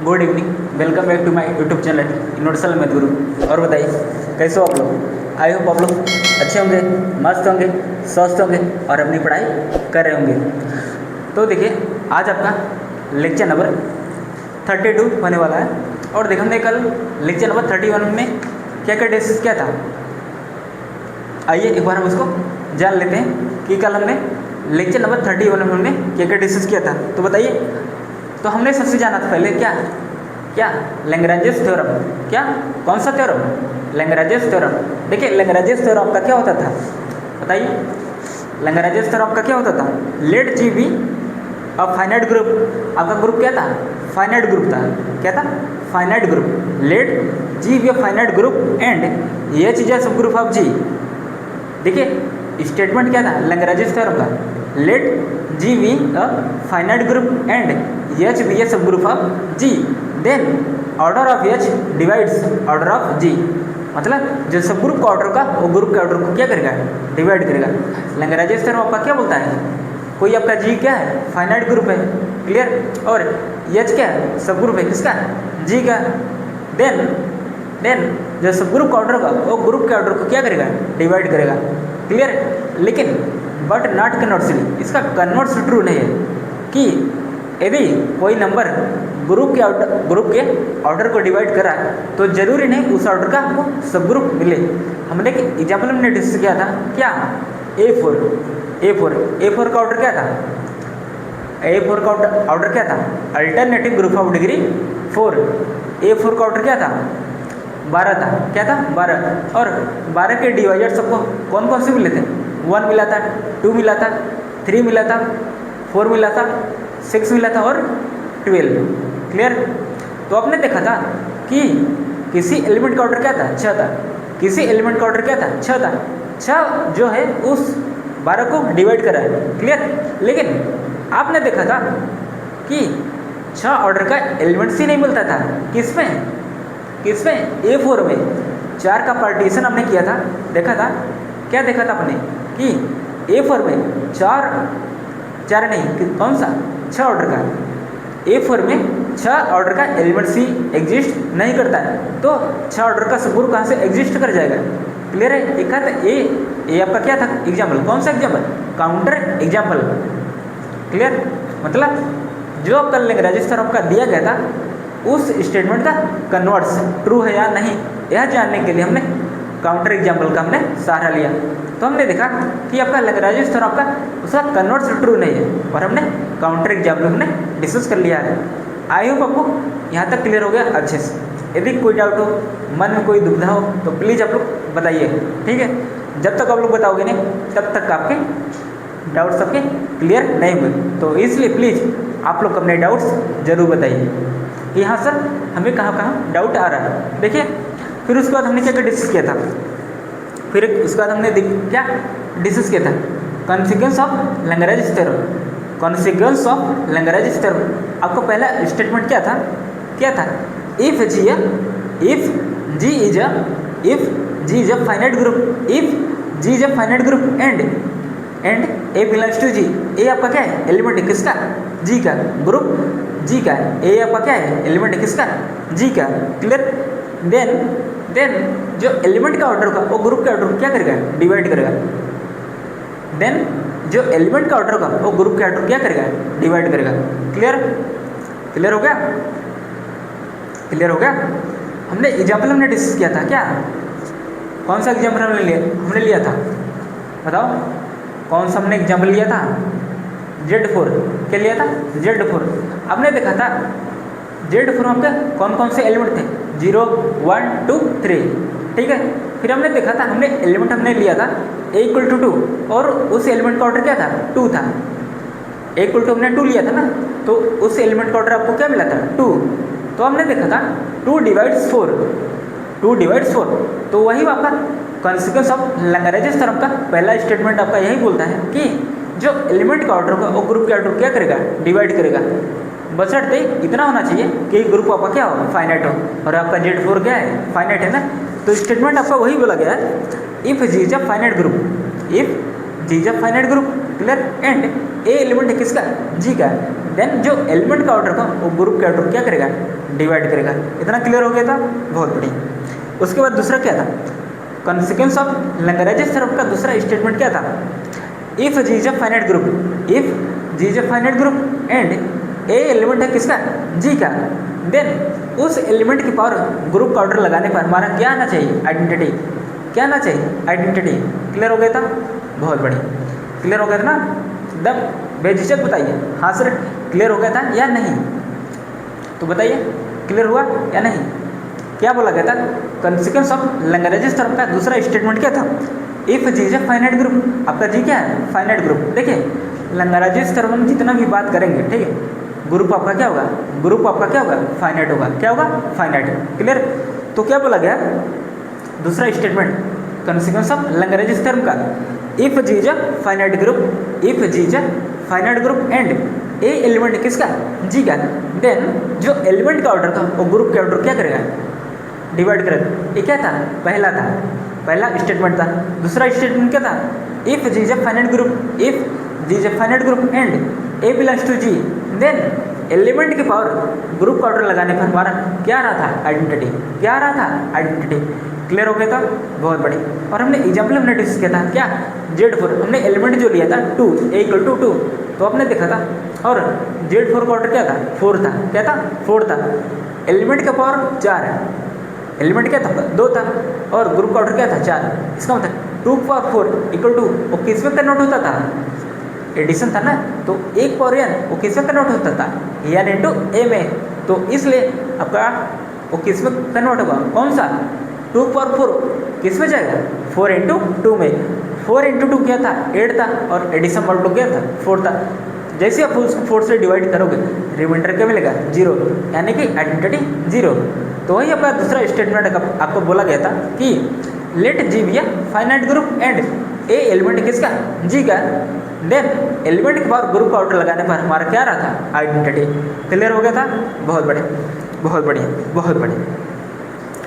Good evening. Welcome back to my YouTube channel universal math guru. और बताइए कैसे हो आप लोग। आई होप आप लोग अच्छे होंगे, मस्त होंगे, स्वस्थ होंगे और अपनी पढ़ाई कर रहे होंगे। तो देखिए आज आपका लेक्चर नंबर 32 होने वाला है। और देखिए हमने कल लेक्चर नंबर 31 में क्या क्या डिस्कस किया था। आइए एक बार हम उसको जान लेते हैं कि कल हमने लेक्चर नंबर 31 में क्या क्या डिस्कस किया था। तो बताइए। तो हमने सबसे जाना था पहले क्या क्या लैग्रेंजेस थ्योरम। क्या कौन सा थ्योरम? Lagrange's theorem. देखिए लैग्रेंजेस थ्योरम का क्या होता था बताइए। लैग्रेंजेस थ्योरम का क्या होता था? Let G be a finite group. आपका ग्रुप क्या था? फाइनाइट ग्रुप था। क्या था? Finite group. Let G be a finite group and H is a सब ग्रुप ऑफ जी। देखिए स्टेटमेंट क्या था लैग्रेंजेस थ्योरम का? Let G be a finite group and H be a सब group of G, then order of H divides order of G. मतलब जो सब group का ऑर्डर का वो ग्रुप के ऑर्डर को क्या करेगा? डिवाइड करेगा। लैग्रेंजेस थ्योरम आपका क्या बोलता है? कोई आपका जी क्या है? फाइनाइट ग्रुप है, क्लियर। और एच क्या है? सब ग्रुप है किसका? जी का। देन जो सब ग्रुप का ऑर्डर होगा वो ग्रुप के ऑर्डर को क्या करेगा? डिवाइड करेगा, क्लियर। लेकिन बट नॉट कन्वर्सली, इसका कन्वर्स ट्रू नहीं है कि यदि कोई नंबर ग्रुप के ऑर्डर को डिवाइड करा तो जरूरी नहीं उस ऑर्डर का हमको सब ग्रुप मिले। हमने एक एग्जाम्पल में डिस्कस किया था क्या? ए4 का ऑर्डर क्या था? ए4 का ऑर्डर क्या था? Alternative group of degree 4। A4 का ऑर्डर क्या था? 12 था। क्या था? 12। और 12 के डिवाइजर सबको कौन कौन से मिले थे? 1 मिला था, 2 मिला था, 3 मिला था, 4 मिला था, 6 मिला था और 12, क्लियर। तो आपने देखा था कि किसी एलिमेंट का ऑर्डर क्या था? 6 था। किसी एलिमेंट का ऑर्डर क्या था? 6 था। 6 जो है उस 12 को डिवाइड करा है, क्लियर। लेकिन आपने देखा था कि 6 ऑर्डर का एलिमेंट्स ही नहीं मिलता था। किसमें? A4 में 4 का पार्टीशन हमने किया था, देखा था। क्या देखा था आपने कि A4 में 4 नहीं, कौन सा? 6 ऑर्डर का। A4 में 6 ऑर्डर का एलिमेंट्स ही एग्जिस्ट नहीं करता है, तो 6 ऑर्डर का सब ग्रुप कहाँ से एग्जिस्ट कर जाएगा? क्लियर है। एक था ए आपका क्या था? एग्जाम्पल। कौन सा एग्जाम्पल? Counter example, clear. मतलब जो आपका लैग्रेंजेस थ्योरम का दिया गया था उस स्टेटमेंट का कन्वर्स ट्रू है या नहीं, यह जानने के लिए हमने काउंटर एग्जाम्पल का हमने सहारा लिया। तो हमने देखा कि आपका लैग्रेंजेस थ्योरम का उसका कन्वर्स ट्रू नहीं है और हमने काउंटर एग्जाम्पल हमने डिस्कस कर लिया है। आई होप आपको यहाँ तक क्लियर हो गया अच्छे से। यदि कोई डाउट हो, मन में कोई दुविधा हो तो प्लीज़ आप लोग बताइए, ठीक है। जब तक आप लोग बताओगे नहीं तब तक आपके डाउट्स सबके क्लियर नहीं हुए, तो इसलिए प्लीज़ आप लोग अपने डाउट्स जरूर बताइए कि हाँ सर हमें कहाँ कहाँ डाउट आ रहा है। देखिए फिर उसके बाद हमने क्या क्या डिस्कस किया था। फिर उसके बाद हमने क्या डिस्कस किया था? Consequence of Lagrange theorem. Consequence of Lagrange theorem. आपको पहला स्टेटमेंट क्या था? If G is a finite group, if G is a finite group and A belongs to G. A आपका क्या है? एलिमेंट है किसका? जी का। ग्रुप जी का है। ए आपका क्या है? एलिमेंट है किसका? जी का, क्लियर। देन जो एलिमेंट का ऑर्डर का वो ग्रुप के ऑर्डर को क्या करेगा? डिवाइड करेगा। देन जो एलिमेंट का ऑर्डर का वो ग्रुप के ऑर्डर क्या करेगा? डिवाइड करेगा, क्लियर हो गया? क्लियर हो गया। हमने एग्जाम्पल हमने डिस्कस किया था क्या? कौन सा एग्जाम्पल हमने लिया था बताओ? कौन सा हमने एग्जाम्पल लिया था? Z4। क्या लिया था? Z4। आपने देखा था Z4 में आपके कौन कौन से एलिमेंट थे? 0 1 2 3, ठीक है। फिर हमने देखा था हमने एलिमेंट हमने लिया था A = 2 और उस एलिमेंट का ऑर्डर क्या था? 2 था। A = 2 हमने 2 लिया था ना, तो उस एलिमेंट का ऑर्डर आपको क्या मिला था? 2। तो हमने देखा था 2 डिवाइड्स 4, तो वही आपका कॉन्सिक्वेंस ऑफ लैग्रेंजेस थ्योरम का पहला स्टेटमेंट आपका यही बोलता है कि जो एलिमेंट का ऑर्डर होगा वो ग्रुप के ऑर्डर क्या करेगा? डिवाइड करेगा। बशर्ते इतना होना चाहिए कि ग्रुप आपका क्या हो? फाइनाइट हो। और आपका Z4 क्या है? फाइनाइट है ना। तो स्टेटमेंट आपका वही बोला गया है, if G is a finite group, if G is a finite group, clear. And A element है किसका? जी का। देन जो एलिमेंट का ऑर्डर था वो ग्रुप के ऑर्डर क्या करेगा, डिवाइड करेगा। इतना क्लियर हो गया था, बहुत बढ़िया। उसके बाद दूसरा क्या था, कॉन्सिक्वेंस ऑफ लैग्रेंज थ्योरम का दूसरा स्टेटमेंट क्या था, if G is a finite group, if G is a finite group and A element है किसका, जी का, देन उस एलिमेंट की पावर ग्रुप का ऑर्डर लगाने पर हमारा क्या आना चाहिए, आइडेंटिटी, क्या आना चाहिए, आइडेंटिटी। क्लियर हो गया था, बहुत बढ़िया, क्लियर हो गया था ना, एकदम बेझिझक बताइए, हाँ सर क्लियर हो गया था या नहीं, तो बताइए क्लियर हुआ या नहीं। क्या बोला गया था, कॉन्सिक्वेंस ऑफ लैग्रेंज थ्योरम का दूसरा स्टेटमेंट क्या था, if G is a finite group, आपका जी क्या है, फाइनाइट ग्रुप। देखिए लैग्रेंज थ्योरम हम जितना भी बात करेंगे, ठीक है, ग्रुप आपका क्या होगा, ग्रुप आपका क्या होगा, फाइनाइट होगा, क्या होगा, फाइनाइट। क्लियर, तो क्या बोला गया दूसरा statement consequence of Lagrange theorem का, if G is a finite group, if G is a finite group and A element किसका, जी का, देन जो एलिमेंट का ऑर्डर था वो ग्रुप के ऑर्डर क्या करेगा, डिवाइड करेगा। ये क्या था, पहला था, पहला स्टेटमेंट था। दूसरा स्टेटमेंट क्या था, if G is a finite group, if G is a finite group and A belongs to G, then element की पावर ग्रुप का ऑर्डर लगाने पर हमारा क्या रहा था, आइडेंटिटी, क्या रहा था, आइडेंटिटी। क्लियर हो गया था, बहुत बड़ी। और हमने एग्जाम्पल हमने डिस्कस किया था क्या, Z4, हमने एलिमेंट जो लिया था 2, A = 2, तो आपने देखा था, और Z4 का ऑर्डर क्या था, 4 था, क्या था, 4 था, एलिमेंट का पावर 4 है, एलिमेंट क्या था, 2 था, और ग्रुप का ऑर्डर क्या था, 4। इसका मतलब 2 × 4 = वो किस में कन्वर्ट होता था, एडिशन था ना, तो 1 वो किस में कन्वर्ट होता था, n × a में, तो इसलिए आपका वो किस में कन्वर्ट होगा, कौन सा, 2 × 4 किस में जाएगा, 4 × 2 में। 4 × 2 क्या था, 8 था, और एडिशन मल्टीप्लाई क्या था, 4 था। जैसे आप 4 से डिवाइड करोगे रिमाइंडर क्या मिलेगा, 0, यानी कि आइडेंटिटी 0। तो वही आपका दूसरा स्टेटमेंट आपको बोला गया था कि let G be a finite group and A element किसका, जी का, देन एलिमेंट के बाद ग्रुप का ऑर्डर लगाने पर हमारा क्या रहा था, आइडेंटिटी। क्लियर हो गया था, बहुत बढ़िया, बहुत बढ़िया, बहुत बढ़िया।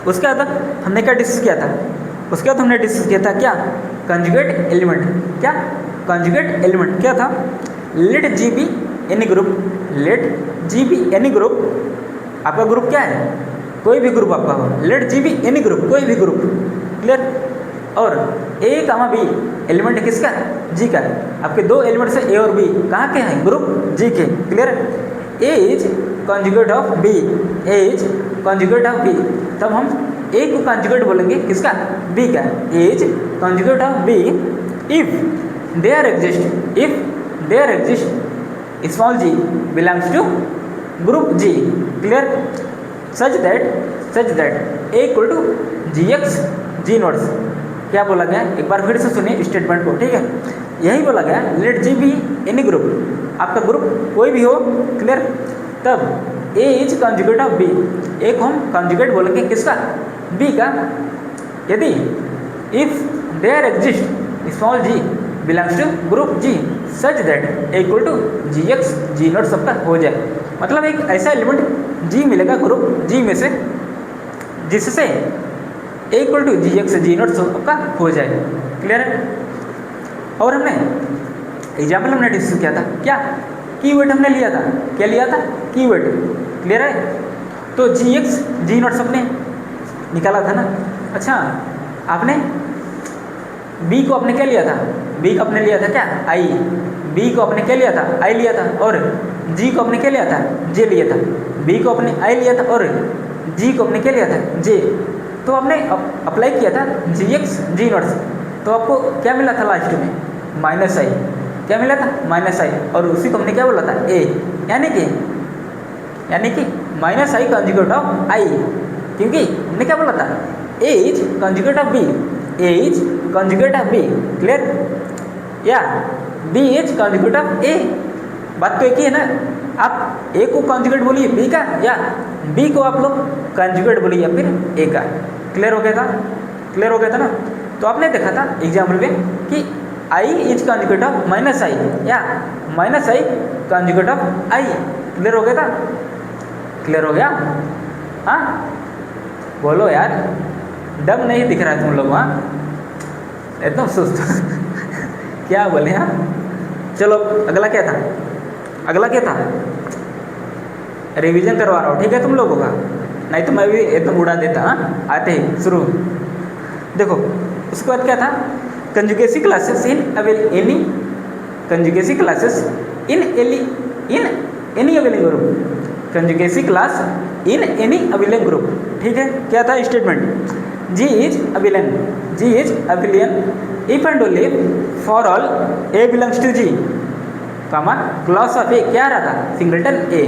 उसके बाद हमने क्या डिस्कस किया था, उसके बाद हमने डिस्कस किया था क्या, कंजुगेट एलिमेंट, क्या कंजुगेट एलिमेंट क्या था, let G be any group, let G be any group, आपका ग्रुप क्या है, कोई भी ग्रुप आपका हो, let G be any group, कोई भी ग्रुप। क्लियर, और A, B एलिमेंट किसका, जी का, आपके 2 एलिमेंट से A और B कहाँ के हैं, ग्रुप जी के। Clear, A is conjugate of B, A is conjugate of B, तब हम A को कॉन्जुगेट बोलेंगे किसका, B का, A is conjugate of B if there exist, if there exist small g belongs to group G। Clear, such that A = Gx G0। क्या बोला गया, एक बार फिर से सुनिए स्टेटमेंट को, ठीक है, यही बोला गया, let G be any group, आपका ग्रुप कोई भी हो। क्लियर, तब A is conjugate of B, A को हम कॉन्जुगेट बोलेंगे किसका, B का, यदि if there exist small g belongs to group G such that A = Gx G0 सबका हो जाए। मतलब एक ऐसा एलिमेंट G मिलेगा ग्रुप G में से जिससे A = Gx G0 सबका हो जाए। क्लियर है, और हमने एग्जाम्पल हमने डिस्कस किया था क्या, कीवर्ड हमने लिया था, क्या लिया था, कीवर्ड। क्लियर है, तो Gx G0 सबने निकाला था ना। अच्छा, आपने B को आपने क्या लिया था, B को आपने लिया था क्या, I, B को आपने क्या लिया था, I लिया था, और G को आपने क्या लिया था, J लिया था। B को आपने I लिया था और G को आपने क्या लिया था, J। तो आपने अप्लाई किया था Gx G0, तो आपको क्या मिला था लास्ट में, -i, क्या मिला था, -i, और उसी को हमने क्या बोला था, A, यानी कि -i कॉन्जुगेट ऑफ I, क्योंकि हमने क्या बोला था, A is conjugate of B, A is conjugate of B। Clear, या B is conjugate of A, बात तो एक ही है ना। आप A को कॉन्जुगेट बोलिए B का, या B को आप लोग कॉन्जुगेट बोलिए फिर A का। क्लियर हो गया था, क्लियर हो गया था ना। तो आपने देखा था एग्जाम्पल में कि I is conjugate of -i, या -i conjugate of I। Clear हो गया था, क्लियर हो गया, हाँ बोलो यार, दम नहीं दिख रहा है तुम लोग, हाँ एकदम सुस्त क्या बोले, हाँ चलो अगला क्या था, अगला क्या था, रिवीजन करवा रहा हूँ, ठीक है तुम लोगों का, नहीं तो मैं भी एकदम उड़ा देता। हाँ आते ही शुरू देखो, उसके बाद क्या था, कंजुगेसी classes in any कंजुगेसी classes in any availing group, कंजुगेसी class in any availing group, ठीक है। क्या था statement, ji is abelian if and only for all A belongs to ji, comma clause of ए क्या रहा था, सिंगलटन ए।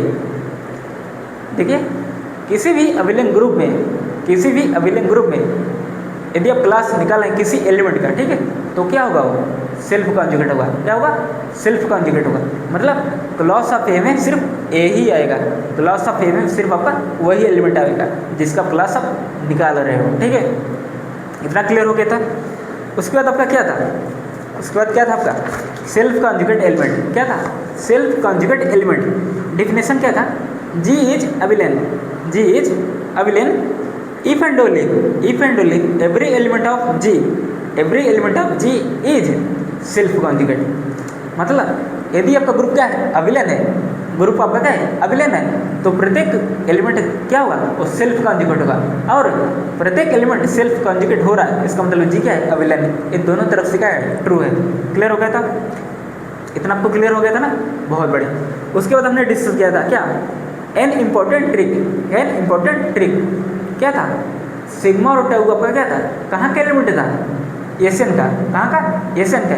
देखिए किसी भी अबिलियन ग्रुप में यदि आप क्लास निकालें किसी एलिमेंट का, ठीक है, तो क्या होगा, वो सेल्फ कॉन्जुगेट होगा। क्या होगा, सेल्फ कॉन्जुगेट होगा। मतलब क्लॉज ऑफ ए में सिर्फ ए ही आएगा, क्लॉज ऑफ ए में सिर्फ आपका वही एलिमेंट आएगा जिसका क्लास आप निकाल रहे हो, ठीक है। इतना क्लियर हो गया था। उसके बाद आपका क्या था, उसके बाद क्या था आपका सेल्फ कॉन्जुगेट एलिमेंट। क्या था, सेल्फ कॉन्जुगेट एलिमेंट। डिफिनेशन क्या था, G is abelian if and only every element of G is self conjugate। मतलब यदि आपका ग्रुप क्या है, अबिलियन है, ग्रुप आपका क्या है, अबिलियन है, तो प्रत्येक एलिमेंट क्या होगा, वो सेल्फ कॉन्जुगेट होगा। और प्रत्येक एलिमेंट सेल्फ कॉन्जुगेट हो रहा है, इसका मतलब जी क्या है, अबिलियन है। ये दोनों तरफ से क्या है, ट्रू है। क्लियर हो गया था, इतना आपको क्लियर हो गया था ना, बहुत बढ़िया। उसके बाद हमने डिस्कस किया था क्या, एन इम्पोर्टेंट ट्रिक क्या था, सिग्मा और टाउ आपका क्या था, कहाँ का एलिमेंट था, एसएन का, कहाँ का, एसएन का।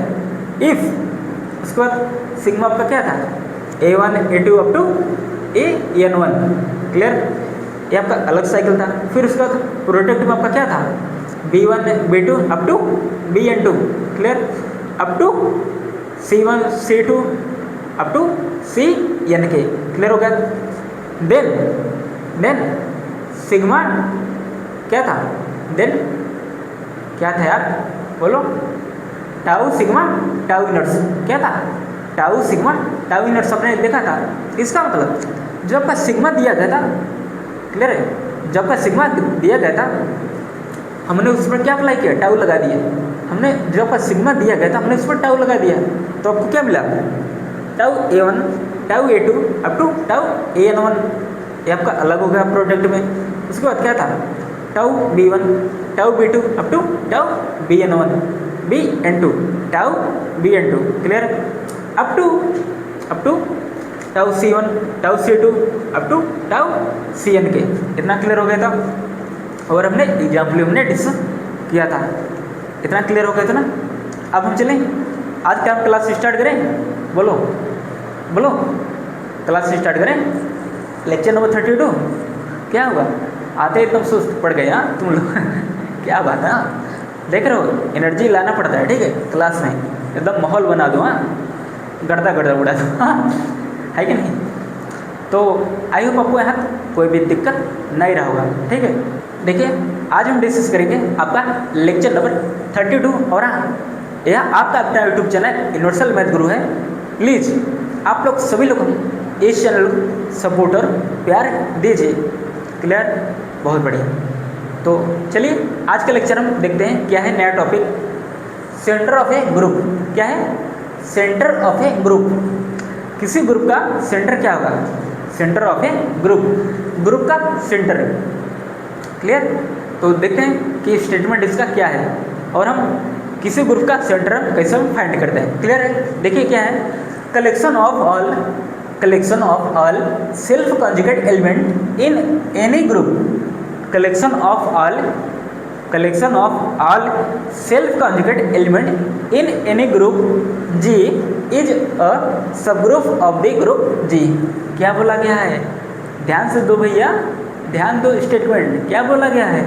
इफ उसके बाद सिग्मा आपका क्या था, A1 A2 up to AN1। Clear, ये आपका अलग साइकिल था। फिर उसके बाद प्रोडक्ट में आपका क्या था, B1 B2 up to BN2। Clear, up to C1 C2 up to CN के। क्लियर हो गया। देन सिग्मा क्या था, देन क्या था यार, बोलो, टाउ सिग्मा टाउ इनर्स। क्या था, टाउ सिग्मा टाउ इनर्स आपने देखा था। इसका मतलब जब आपका सिग्मा दिया गया था, क्लियर है, जब आपका सिग्मा दिया गया था, हमने उस पर क्या अप्लाई किया, टाउ लगा दिया। हमने जब आपका सिग्मा दिया गया था, हमने उस पर टाउ लगा दिया, तो आपको क्या मिला, tau A1 tau A2 up to tau AN1। ये आपका अलग हो गया प्रोडक्ट में। उसके बाद क्या था, tau B1 tau B2 up to tau BN2 tau BN2। Clear, up to tau C1 tau C2 up to tau CN के। इतना क्लियर हो गया था। और हमने एग्जाम्पल हमने डिस्कस किया था। इतना क्लियर हो गया था ना। अब हम चलें, आज क्या हम क्लास स्टार्ट करें, बोलो क्लास स्टार्ट करें। लेक्चर नंबर 32 क्या हुआ, आते एकदम सुस्त पड़ गए। हाँ तुम लोग क्या बात है, देख रहे हो, एनर्जी लाना पड़ता है, ठीक है, क्लास में एकदम माहौल बना दो। हाँ गर्दा उड़ा दो, हाँ है कि नहीं। तो आई होप आपको यहाँ कोई भी दिक्कत नहीं रहा होगा, ठीक है। देखिए आज हम डिस्कस करेंगे आपका लेक्चर नंबर 32। और हाँ, यह आपका अपना यूट्यूब चैनल यूनिवर्सल मैथ गुरु है। प्लीज़ आप लोग सभी लोग इस चैनल को सपोर्ट और प्यार दीजिए। क्लियर, बहुत बढ़िया। तो चलिए आज का लेक्चर हम देखते हैं क्या है नया topic, centre of a group. क्या है, सेंटर ऑफ ए ग्रुप। किसी ग्रुप का सेंटर क्या होगा, सेंटर ऑफ ए ग्रुप का सेंटर। क्लियर, तो देखते हैं कि स्टेटमेंट इसका क्या है और हम किसी ग्रुप का सेंटर कैसे हम फाइंड करते हैं। क्लियर है, देखिए क्या है, collection of all self conjugate element in any group. Collection of all self conjugate element in any group G is a सब group of the group G। क्या बोला गया है, ध्यान से दो भैया, ध्यान दो। स्टेटमेंट क्या बोला गया है,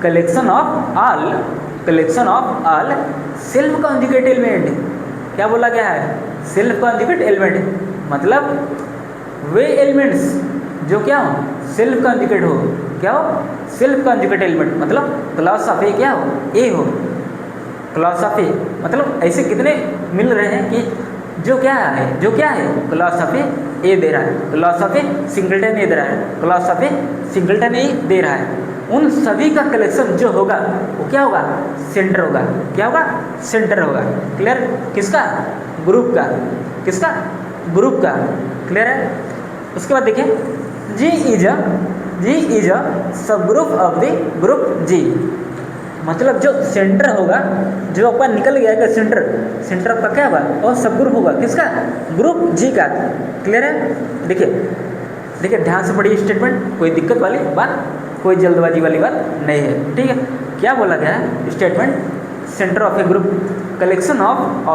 collection of all self conjugate element. क्या बोला गया है, सेल्फ कॉन्जुगेट एलिमेंट। मतलब वे एलिमेंट्स जो क्या हो, सेल्फ कॉन्जुगेट हो। क्या हो, सेल्फ कॉन्जुगेट एलिमेंट। मतलब क्लास ऑफ ए क्या हो, ए हो। क्लास ऑफ ए मतलब ऐसे कितने मिल रहे हैं कि जो क्या है क्लास ऑफ ए दे रहा है, क्लास ऑफ ए सिंगलटन ए दे रहा है, क्लास ऑफ ए सिंगलटन ए दे रहा है। उन सभी का कलेक्शन जो होगा वो क्या होगा, सेंटर होगा। क्या होगा, सेंटर होगा। क्लियर, किसका, ग्रुप का, किसका, ग्रुप का। क्लियर है? उसके बाद देखिए जी इज अ सब group of the group G. मतलब जो सेंटर होगा, जो आपका निकल गया है सेंटर आपका क्या होगा, और सब ग्रुप होगा किसका, ग्रुप जी का। क्लियर है? देखिए ध्यान से पढ़िए स्टेटमेंट, कोई दिक्कत वाली बात, कोई जल्दबाजी वाली बात नहीं है। ठीक है? क्या बोला गया है statement, centre of a group collection of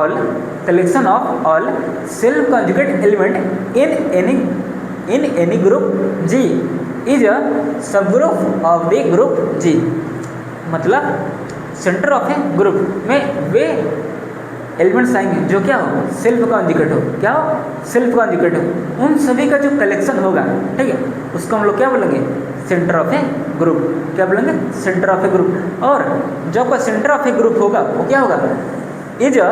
all self conjugate element in any group G is a सब group of the group G. मतलब सेंटर ऑफ ए ग्रुप में वे एलिमेंट्स आएंगे जो क्या हो, सेल्फ कॉन्जुगेट हो। क्या हो? सेल्फ कॉन्जुगेट हो। उन सभी का जो कलेक्शन होगा, ठीक है, उसको हम लोग क्या बोलेंगे, सेंटर ऑफ ए ग्रुप। क्या बोलेंगे? Centre of a group. और जो आपका सेंटर ऑफ ए ग्रुप होगा वो क्या होगा, इज अ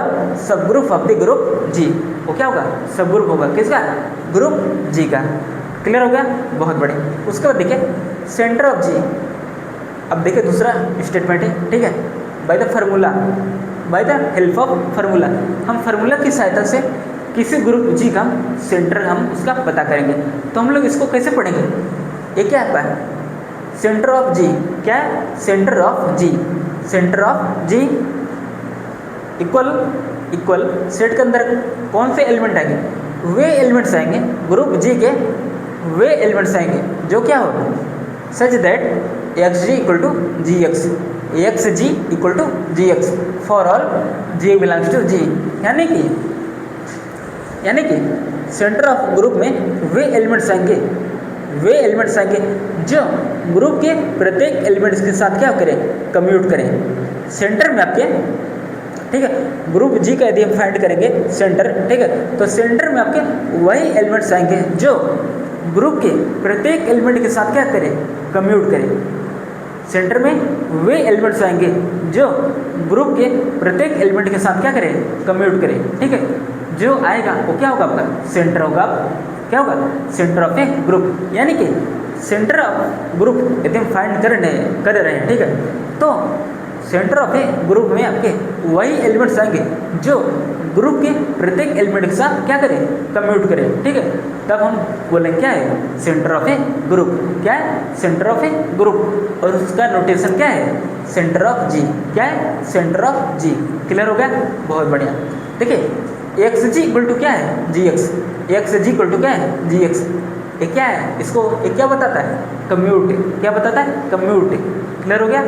सब ग्रुप ऑफ द ग्रुप जी। वो क्या होगा, सब ग्रुप होगा किसका, ग्रुप जी का। क्लियर हो गया? बहुत बढ़िया। उसके बाद देखिए सेंटर ऑफ जी। अब देखिए दूसरा स्टेटमेंट है, ठीक है, by the help of formula. हम फार्मूला की सहायता से किसी ग्रुप जी का सेंटर हम उसका पता करेंगे। तो हम लोग इसको कैसे पढ़ेंगे, ये क्या है, सेंटर ऑफ जी। क्या है? Centre of G equal set के अंदर कौन से एलिमेंट आएंगे, वे एलिमेंट्स आएंगे ग्रुप जी के, वे एलिमेंट्स आएंगे जो क्या हो, such that x ji equal to g x, x ji equal to g x for all g belongs to G. यानी कि सेंटर ऑफ ग्रुप में वे एलिमेंट्स आएंगे जो ग्रुप के प्रत्येक एलिमेंट्स के साथ क्या करें, कम्यूट करें। सेंटर में आपके, ठीक है, ग्रुप जी का यदि हम फाइंड करेंगे सेंटर, ठीक है, तो सेंटर में आपके वही एलिमेंट्स आएंगे जो ग्रुप के प्रत्येक एलिमेंट के साथ क्या करें, कम्यूट करें। सेंटर में वे एलिमेंट्स आएंगे जो ग्रुप के प्रत्येक एलिमेंट के साथ क्या करें, कम्यूट करें। ठीक है? जो आएगा वो क्या होगा, आपका सेंटर होगा। क्या होगा? Centre of a group. यानी कि सेंटर ऑफ ग्रुप यदि हम फाइंड कर रहे हैं, ठीक है, तो सेंटर ऑफ ए ग्रुप में आपके वही एलिमेंट्स आएंगे जो ग्रुप के प्रत्येक एलिमेंट के साथ क्या करें, कम्यूट करें। ठीक है? तब हम बोलेंगे क्या है, सेंटर ऑफ ए ग्रुप। क्या है? Centre of a group. और उसका नोटेशन क्या है, सेंटर ऑफ जी। क्या है? Centre of ji. क्लियर हो गया? बहुत बढ़िया। देखिए एक्स जी इक्वल टू क्या है, G x. X ji equal to क्या है, जी एक्स। ये क्या है, इसको एक क्या बताता है, कम्यूट। क्या बताता है, कम्यूट। क्लियर हो गया?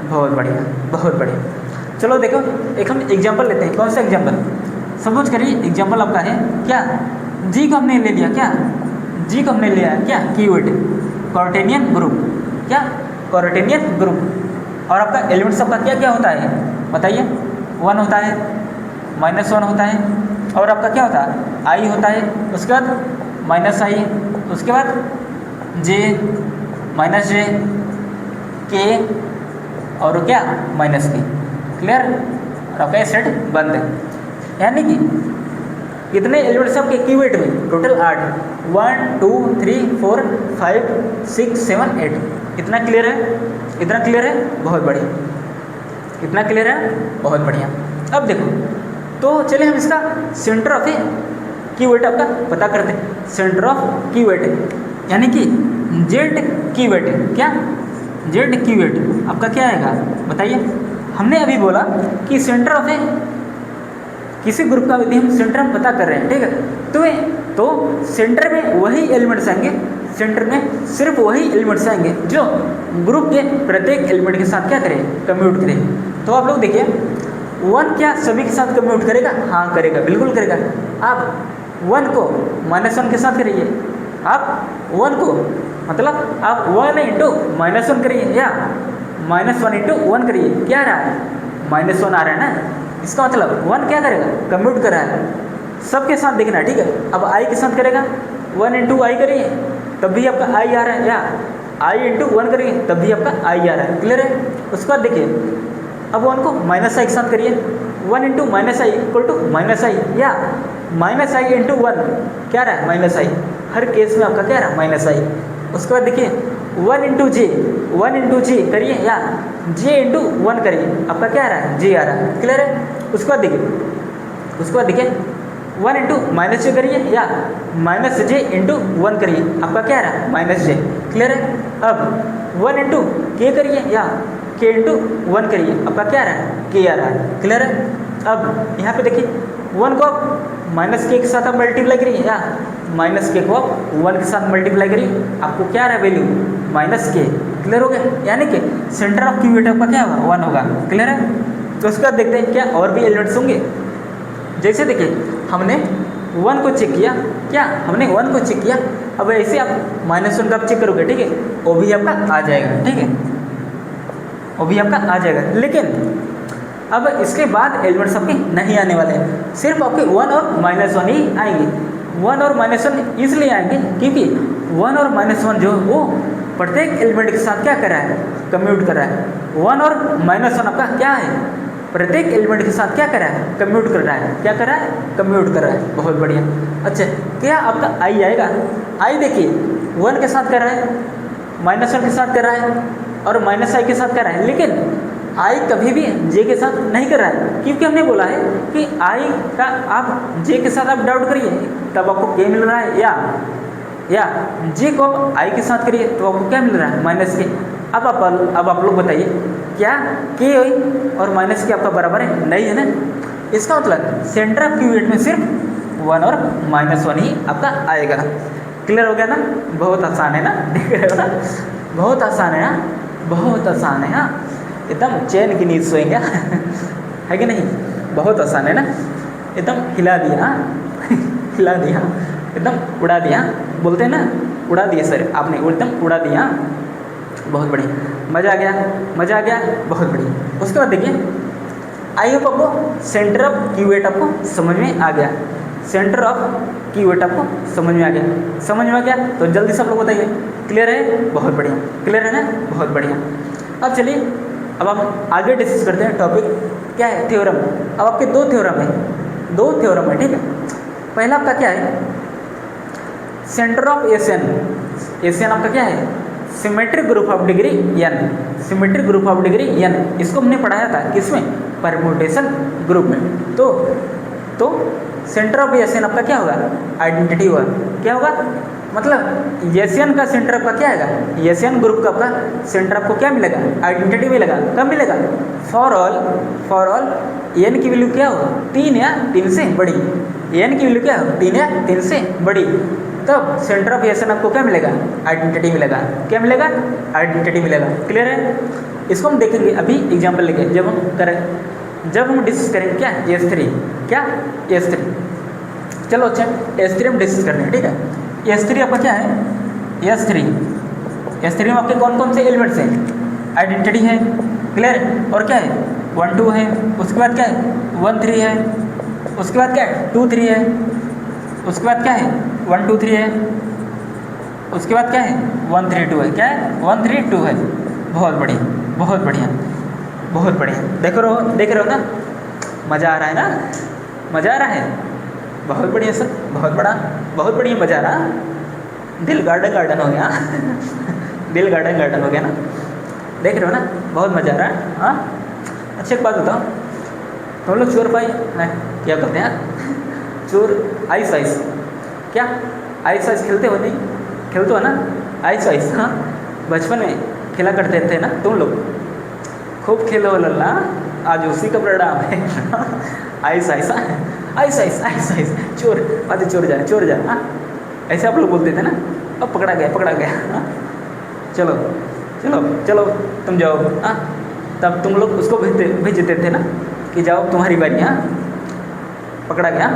बहुत बढ़िया, बहुत बढ़िया। चलो देखो एक हम एग्जांपल लेते हैं। कौन सा एग्जांपल? सपोज करिए एग्जांपल आपका है क्या, जी को हमने ले लिया, क्या जी को हमने लिया क्या, कीवर्ड क्वार्टेनियन ग्रुप। क्या? Quaternion group. और आपका एलिमेंट्स आपका क्या क्या होता है बताइए, 1 होता है, -1 होता है, और आपका क्या होता है, आई होता है, उसके बाद -i, उसके बाद j, -j, k, और क्या, -k। क्लियर? और आपका सेट बंद है। यानी कि कितने एलिमेंट्स आपके कीवर्ड में, टोटल 8, 1 2 3 4 5 6 7 8। इतना क्लियर है? इतना क्लियर है? बहुत बढ़िया। इतना क्लियर है? बहुत बढ़िया। अब देखो तो चलिए हम इसका सेंटर ऑफ ए कीवर्ड आपका पता करते हैं। सेंटर ऑफ कीवर्ड यानी कि जेड कीवर्ड। क्या? जेड कीवर्ड आपका क्या आएगा बताइए। हमने अभी बोला कि सेंटर ऑफ ए किसी ग्रुप का यदि हम सेंटर हम पता कर रहे हैं, ठीक है, तो सेंटर में वही एलिमेंट्स आएंगे, सेंटर में सिर्फ वही एलिमेंट्स आएंगे जो ग्रुप के प्रत्येक एलिमेंट के साथ क्या करें, कम्यूट करें। तो आप लोग देखिए 1 क्या सभी के साथ कम्यूट करेगा? हाँ करेगा, बिल्कुल करेगा। आप 1 को -1 के साथ करिए, आप 1 को मतलब आप 1 इंटू -1 करिए, या -1 इंटू 1 करिए, क्या आ रहा है, -1 आ रहा है ना। इसका मतलब 1 क्या करेगा, कम्यूट कर रहा है। सबके साथ देखना है, ठीक है। अब i के साथ करेगा, 1 इंटू आई करिए तब भी आपका i आ रहा है, या i इंटू 1 करिए तब भी आपका i आ रहा है। क्लियर है? उसके बाद देखिए अब 1 को -i के साथ करिए, 1 into -i equal to -i, या -i इंटू 1 क्या रहा है, -i। हर केस में आपका क्या रहा है, -i। उसके बाद देखिए 1 इंटू जे करिए, या j इंटू 1 करिए, आपका क्या आ रहा है, j आ रहा है। क्लियर है? उसके बाद देखिए वन इंटू माइनस जे करिए या माइनस जे इंटू वन करिए, आपका क्या आ रहा है माइनस जे। क्लियर है। अब वन इंटू के करिए या के इंटू वन करिए, आपका क्या आ रहा है के आ रहा है। क्लियर है। अब यहाँ पे देखिए वन को आप माइनस के साथ आप मल्टीप्लाई करिए या माइनस के को आप वन के साथ मल्टीप्लाई करिए, आपको क्या आ रहा है वैल्यू माइनस के। क्लियर हो गया। यानी कि सेंटर ऑफ क्यूबिट का क्या होगा वन होगा। क्लियर है। तो उसके बाद देखते हैं क्या और भी एलिमेंट्स होंगे। जैसे देखिए हमने वन को चेक किया, क्या हमने वन को चेक किया, अब ऐसे आप माइनस वन का आप चेक करोगे, ठीक है, वो भी आपका आ जाएगा। ठीक है, वो भी आपका आ जाएगा। लेकिन अब इसके बाद एलिमेंट्स आपके नहीं आने वाले हैं, सिर्फ आपके वन और माइनस वन ही आएंगे। वन और माइनस वन इसलिए आएंगे क्योंकि वन और माइनस वन जो वो प्रत्येक एलिमेंट के साथ क्या कर रहा है कम्यूट कर रहा है। वन और माइनस वन आपका क्या है प्रत्येक एलिमेंट के साथ क्या कर रहा है कम्यूट कर रहा है। क्या कर रहा है कम्यूट कर रहा है। बहुत बढ़िया। अच्छा क्या आपका आई आएगा। आई देखिए वन के साथ कर रहा है, माइनस वन के साथ कर रहा है और माइनस आई के साथ कर रहा है, लेकिन आई कभी भी जे के साथ नहीं कर रहा है क्योंकि हमने बोला है कि आई का आप जे के साथ आप डाउट करिए तब आपको के मिल रहा है, या जे को आप आई के साथ करिए तो आपको क्या मिल रहा है माइनस के। अब आप लोग बताइए क्या के और माइनस के आपका बराबर है नहीं है ना। इसका मतलब सेंटर ऑफ क्यूबिट में सिर्फ वन और माइनस वन ही आपका आएगा। क्लियर हो गया ना। बहुत आसान है ना, देख रहे हो ना, बहुत आसान है ना, बहुत आसान है। हाँ एकदम चैन की नींद सोएंगे है कि नहीं। बहुत आसान है ना, एकदम हिला दिया हिला दिया, एकदम उड़ा दिया, बोलते हैं ना उड़ा दिया सर आपने, एकदम उड़ा दिया। बहुत बढ़िया, मज़ा आ गया, मज़ा आ गया, बहुत बढ़िया। उसके बाद देखिए आई होप आपको सेंटर ऑफ क्यूबिट आपको समझ में आ गया। सेंटर ऑफ क्यूबिट आपको समझ में आ गया। समझ में आ गया तो जल्दी सब लोग बताइए क्लियर है। बहुत बढ़िया, क्लियर है ना, बहुत बढ़िया। अब चलिए अब हम आगे डिस्कस करते हैं टॉपिक क्या है थ्योरम। अब आपके दो थ्योरम है, दो थ्योरम है, ठीक है। पहला आपका क्या है सेंटर ऑफ एशियन। एशियन आपका क्या है symmetric group of degree n, symmetric group of degree n। इसको हमने पढ़ाया था किसमें परम्यूटेशन ग्रुप में। तो सेंटर ऑफ एशियन आपका क्या होगा आइडेंटिटी होगा। क्या होगा मतलब एशियन का सेंटर आपका क्या आएगा, एशियन ग्रुप का आपका सेंटर आपको क्या मिलेगा आइडेंटिटी मिलेगा। कब मिलेगा फॉर ऑल एन की वैल्यू क्या हो 3 या 3 से बड़ी, एन की वैल्यू क्या हो 3 या 3 से बड़ी, तब सेंटर ऑफ एशियन आपको क्या मिलेगा आइडेंटिटी मिलेगा। क्या मिलेगा आइडेंटिटी मिलेगा। क्लियर है। इसको हम देखेंगे अभी एग्जाम्पल लेके जब हम डिस्कस करेंगे क्या S3, क्या S3। चलो अच्छा S3 हम डिस्कस कर रहे हैं, ठीक है। S3 आपका क्या है S3 में आपके कौन कौन से एलिमेंट्स हैं आइडेंटिटी है। क्लियर है। और क्या है 1 2 है, उसके बाद क्या है 1 3 है, उसके बाद क्या है 2 3 है, उसके बाद क्या है 1 2 3 है, उसके बाद क्या है 1 3 2 है। क्या है 1 3 2 है। बहुत बढ़िया, बहुत बढ़िया, बहुत बढ़िया। देख रहे हो ना, मज़ा आ रहा है ना, मज़ा आ रहा है। बहुत बढ़िया सर, बहुत बढ़िया मज़ा आ रहा। दिल गार्डन हो गया दिल गार्डन हो गया ना। देख रहे हो ना बहुत मज़ा आ रहा है। हाँ अच्छा एक बात बताओ, तुम लोग चोर पाई क्या करते हैं चोर आइस क्या आइस खेलते हो नहीं खेलते हो ना आइस। हाँ बचपन में खेला करते थे ना तुम लोग, खूब खेलो लल्ला, आज उसी का परिणाम है आइस चोर आते चोर जा। हाँ ऐसे आप लोग बोलते थे ना। अब पकड़ा गया। हाँ चलो तुम जाओ। हाँ तब तुम लोग उसको भेजते थे ना कि जाओ तुम्हारी बारी। हाँ पकड़ा गया।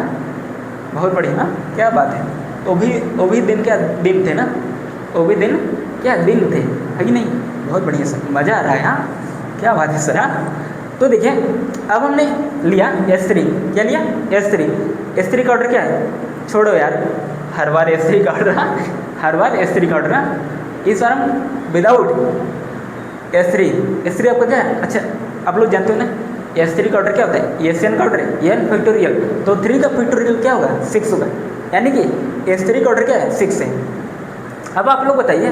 बहुत बढ़िया। हाँ क्या बात है। वो भी दिन क्या दिन थे ना, वो भी दिन क्या दिन थे, है कि नहीं। बहुत बढ़िया सर, मज़ा आ रहा है। हाँ क्या बात है सर। हाँ तो देखिए अब हमने लिया S3। क्या लिया S3 का ऑर्डर क्या है, छोड़ो यार, हर बार S3 का ऑर्डर ना। इस बार हम विदाउट S3 आपका क्या है। अच्छा आप लोग जानते हो ना S3 का ऑर्डर क्या होता है, एशियन का ऑर्डर है n फैक्टोरियल, तो 3 का फैक्टोरियल क्या होगा 6 होगा, यानी कि S3 का ऑर्डर क्या है 6 है। अब आप लोग बताइए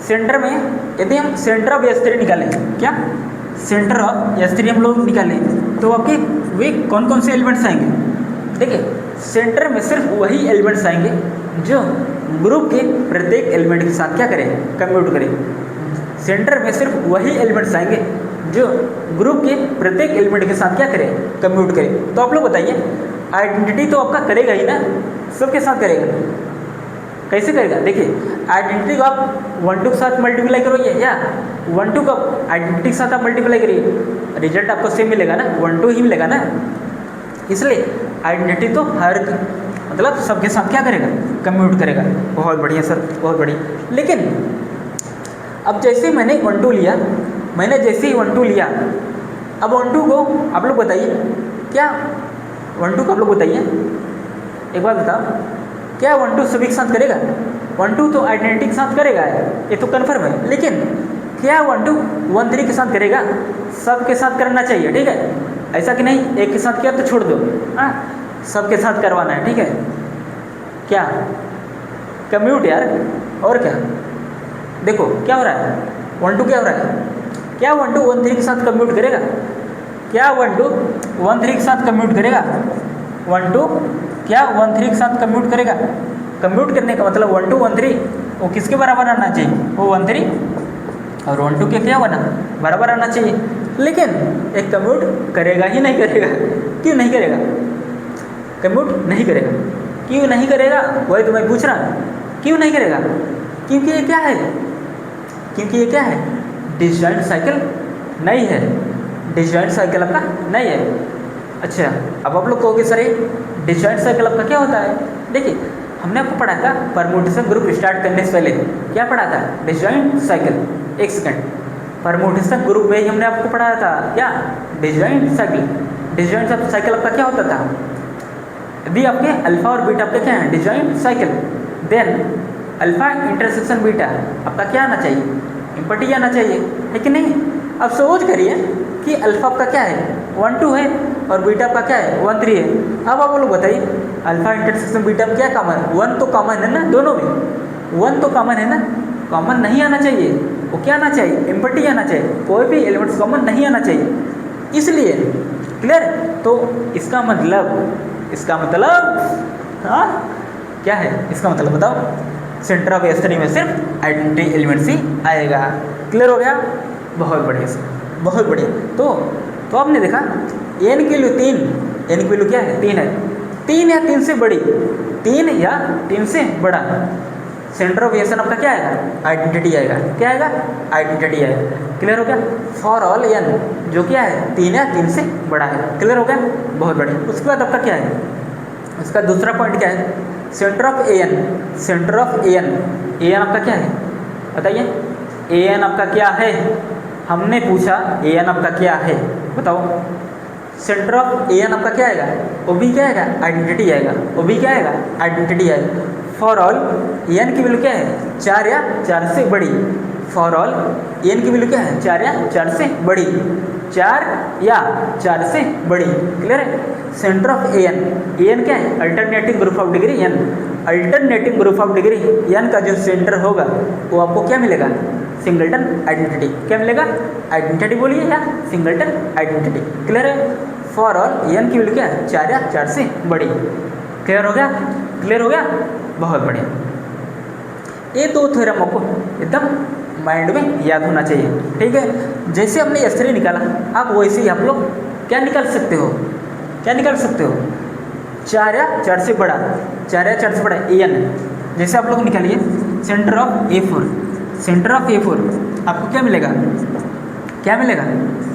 सेंटर में यदि हम सेंटर ऑफ S3 निकालें, क्या सेंटर ऑफ S3 हम लोग निकालें तो आपके वे कौन कौन से एलिमेंट्स आएंगे। देखिए सेंटर में सिर्फ वही एलिमेंट्स आएंगे जो ग्रुप के प्रत्येक एलिमेंट के साथ क्या करें, कम्यूट करें। सेंटर में सिर्फ वही एलिमेंट्स आएंगे जो ग्रुप के प्रत्येक एलिमेंट के साथ क्या करें, कम्यूट करें। तो आप लोग बताइए, आइडेंटिटी तो आपका करेगा ही ना, सबके साथ करेगा। कैसे करेगा, देखिए आइडेंटिटी को आप 1 2 के साथ मल्टीप्लाई करोगे या 1 2 को आइडेंटिटी के साथ आप मल्टीप्लाई करिए, रिजल्ट आपको सेम मिलेगा ना, 1 2 ही मिलेगा ना। इसलिए आइडेंटिटी तो हर मतलब सबके साथ क्या करेगा, कम्यूट करेगा। बहुत बढ़िया सर, बहुत बढ़िया। लेकिन अब जैसे मैंने 1 2 लिया, मैंने जैसे ही 1 2 लिया, अब 1 2 को आप लोग बताइए क्या 1 2 को आप लोग बताइए, एक बात बताओ, क्या 1 2 सभी के साथ करेगा? 1 2 तो आइडेंटिटी के साथ करेगा, ये तो कन्फर्म है। लेकिन क्या 1 2 1 3 के साथ करेगा? सबके साथ करना चाहिए, ठीक है। ऐसा कि नहीं एक के साथ किया तो छोड़ दो, हाँ सबके साथ करवाना है, ठीक है। क्या कम्यूट यार, और क्या, देखो क्या हो रहा है, 1 2 क्या हो रहा है, क्या 1 2 1 3 के साथ कम्यूट करेगा? क्या 1 2 1 3 के साथ कम्यूट करेगा? 1 2 क्या 1 3 के साथ कम्यूट करेगा? कम्यूट करने का मतलब 1 2 1 3 वो किसके बराबर आना चाहिए, वो 1 3 और 1 2 के क्या बना, बराबर आना चाहिए। लेकिन एक कम्यूट करेगा ही नहीं करेगा, क्यों नहीं करेगा, कम्यूट नहीं करेगा, क्यों नहीं करेगा, वही तो मैं पूछ रहा हूँ, क्यों नहीं करेगा? क्योंकि ये क्या है, क्योंकि ये क्या है, डिसजॉइंट साइकिल नहीं है, डिसजॉइंट साइकिल आपका नहीं है। अच्छा, अब आप लोग कहोगे सर ये डिसजॉइंट साइकिल आपका क्या होता है? देखिए हमने आपको पढ़ा था परम्यूटेशन ग्रुप स्टार्ट करने से पहले, क्या पढ़ा था, डिसजॉइंट साइकिल। एक सेकंड, परम्यूटेशन ग्रुप में ही हमने आपको पढ़ाया था क्या, डिसजॉइंट साइकिल। डिसजॉइंट साइकिल आपका क्या होता था, यदि आपके अल्फा और बीटा आपके क्या है, disjoint cycle, then alpha intersection beta आपका क्या आना चाहिए, इम्पटी आना चाहिए, है कि नहीं। अब सपोज करिए कि अल्फा आपका क्या है 1 2 है और बीटा आपका क्या है 1 3 है। अब आप लोग बताइए अल्फा इंटरसेक्शन बीटा में क्या कॉमन है, 1 तो कॉमन है ना, दोनों में 1 तो कॉमन है ना, कॉमन नहीं आना चाहिए, वो क्या आना चाहिए, इम्पटी आना चाहिए, कोई भी एलिमेंट्स कॉमन नहीं आना चाहिए। इसलिए क्लियर, तो इसका मतलब हाँ क्या है, इसका मतलब बताओ, सेंटर ऑफ S3 में सिर्फ आइडेंटिटी एलिमेंट्स ही आएगा। क्लियर हो गया, बहुत बढ़िया सर, बहुत बढ़िया। तो आपने देखा n की वैल्यू 3, n की वैल्यू क्या है, 3 है, 3 या 3 से बड़ी, 3 या 3 से बड़ा, सेंटर ऑफ एस आपका क्या आएगा, आइडेंटिटी आएगा, क्या आएगा, आइडेंटिटी आएगा। क्लियर हो गया, फॉर ऑल n जो क्या है 3 या 3 से बड़ा है। क्लियर हो गया, बहुत बढ़िया। उसके बाद आपका क्या है, उसका दूसरा पॉइंट क्या है, centre of an, centre of an आपका क्या है बताइए, an आपका क्या है, हमने पूछा an आपका क्या है बताओ। सेंटर ऑफ an आपका क्या आएगा, वो भी क्या आएगा, आइडेंटिटी आएगा, वो भी क्या आएगा, आइडेंटिटी आएगा। फॉर ऑल n की वैल्यू क्या है, 4 या 4 से बड़ी, फॉर ऑल n की वैल्यू क्या है, 4 या 4 से बड़ी, 4 या 4 से बड़ी। क्लियर है, सेंटर ऑफ an क्या है, alternating group of degree n, alternating group of degree n का जो सेंटर होगा वो आपको क्या मिलेगा, सिंगलटन आइडेंटिटी। क्या मिलेगा, आइडेंटिटी बोलिए या सिंगलटन आइडेंटिटी। क्लियर है, फॉर ऑल n की वैल्यू क्या है, 4 या 4 से बड़ी। क्लियर हो गया, क्लियर हो गया, बहुत बढ़िया। ये दो थ्योरम आपको एकदम माइंड में याद होना चाहिए, ठीक है। जैसे हमने S3 निकाला, आप वैसे ही आप लोग क्या निकाल सकते हो, क्या निकाल सकते हो, 4 या 4 से बड़ा, 4 या 4 से बड़ा an। जैसे आप लोग निकालिए centre of A4, centre of A4 आपको क्या मिलेगा, क्या मिलेगा,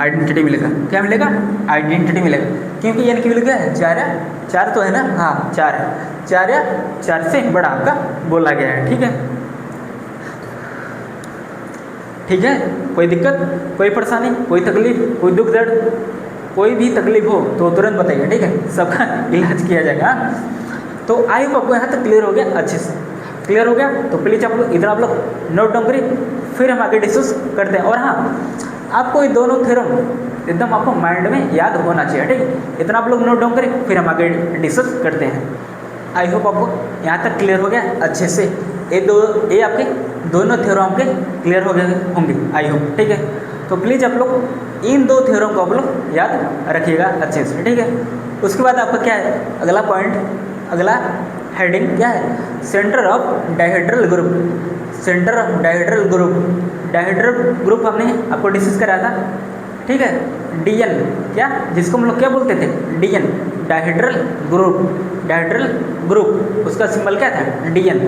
आइडेंटिटी मिलेगा। क्या मिलेगा, आइडेंटिटी मिलेगा, क्योंकि n की वैल्यू क्या है, 4 या 4 तो है ना, हाँ 4 है, 4 या 4 से बड़ा आपका बोला गया है। ठीक है, ठीक है, कोई दिक्कत, कोई परेशानी, कोई तकलीफ, कोई दुख दर्द, कोई भी तकलीफ हो तो तुरंत बताइए, ठीक है, सबका इलाज किया जाएगा। तो आई होप आपको यहाँ तक क्लियर हो गया, अच्छे से क्लियर हो गया। तो प्लीज़ आप लोग इधर आप लोग नोट डाउन करिए, फिर हम आगे डिस्कस करते हैं। और हाँ, आपको ये दोनों थ्योरम एकदम आपको माइंड में याद होना चाहिए, ठीक है। इतना आप लोग नोट डाउन करें, फिर हम आगे डिस्कस करते हैं। आई होप आपको यहाँ तक क्लियर हो गया अच्छे से। ये आपके दोनों थ्योरम आपके क्लियर हो गए होंगे, आई होप, ठीक है। तो प्लीज़ आप लोग इन दो थ्योरम को आप लोग याद रखिएगा अच्छे से, ठीक है। उसके बाद आपका क्या है, अगला पॉइंट अगला हेडिंग क्या है, centre of dihedral group. Centre of dihedral group, dihedral group हमने आपको डिस्कस कराया था, ठीक है। डीएन क्या, जिसको हम लोग क्या बोलते थे, DN, dihedral group. Dihedral group उसका सिंबल क्या था, डीएन।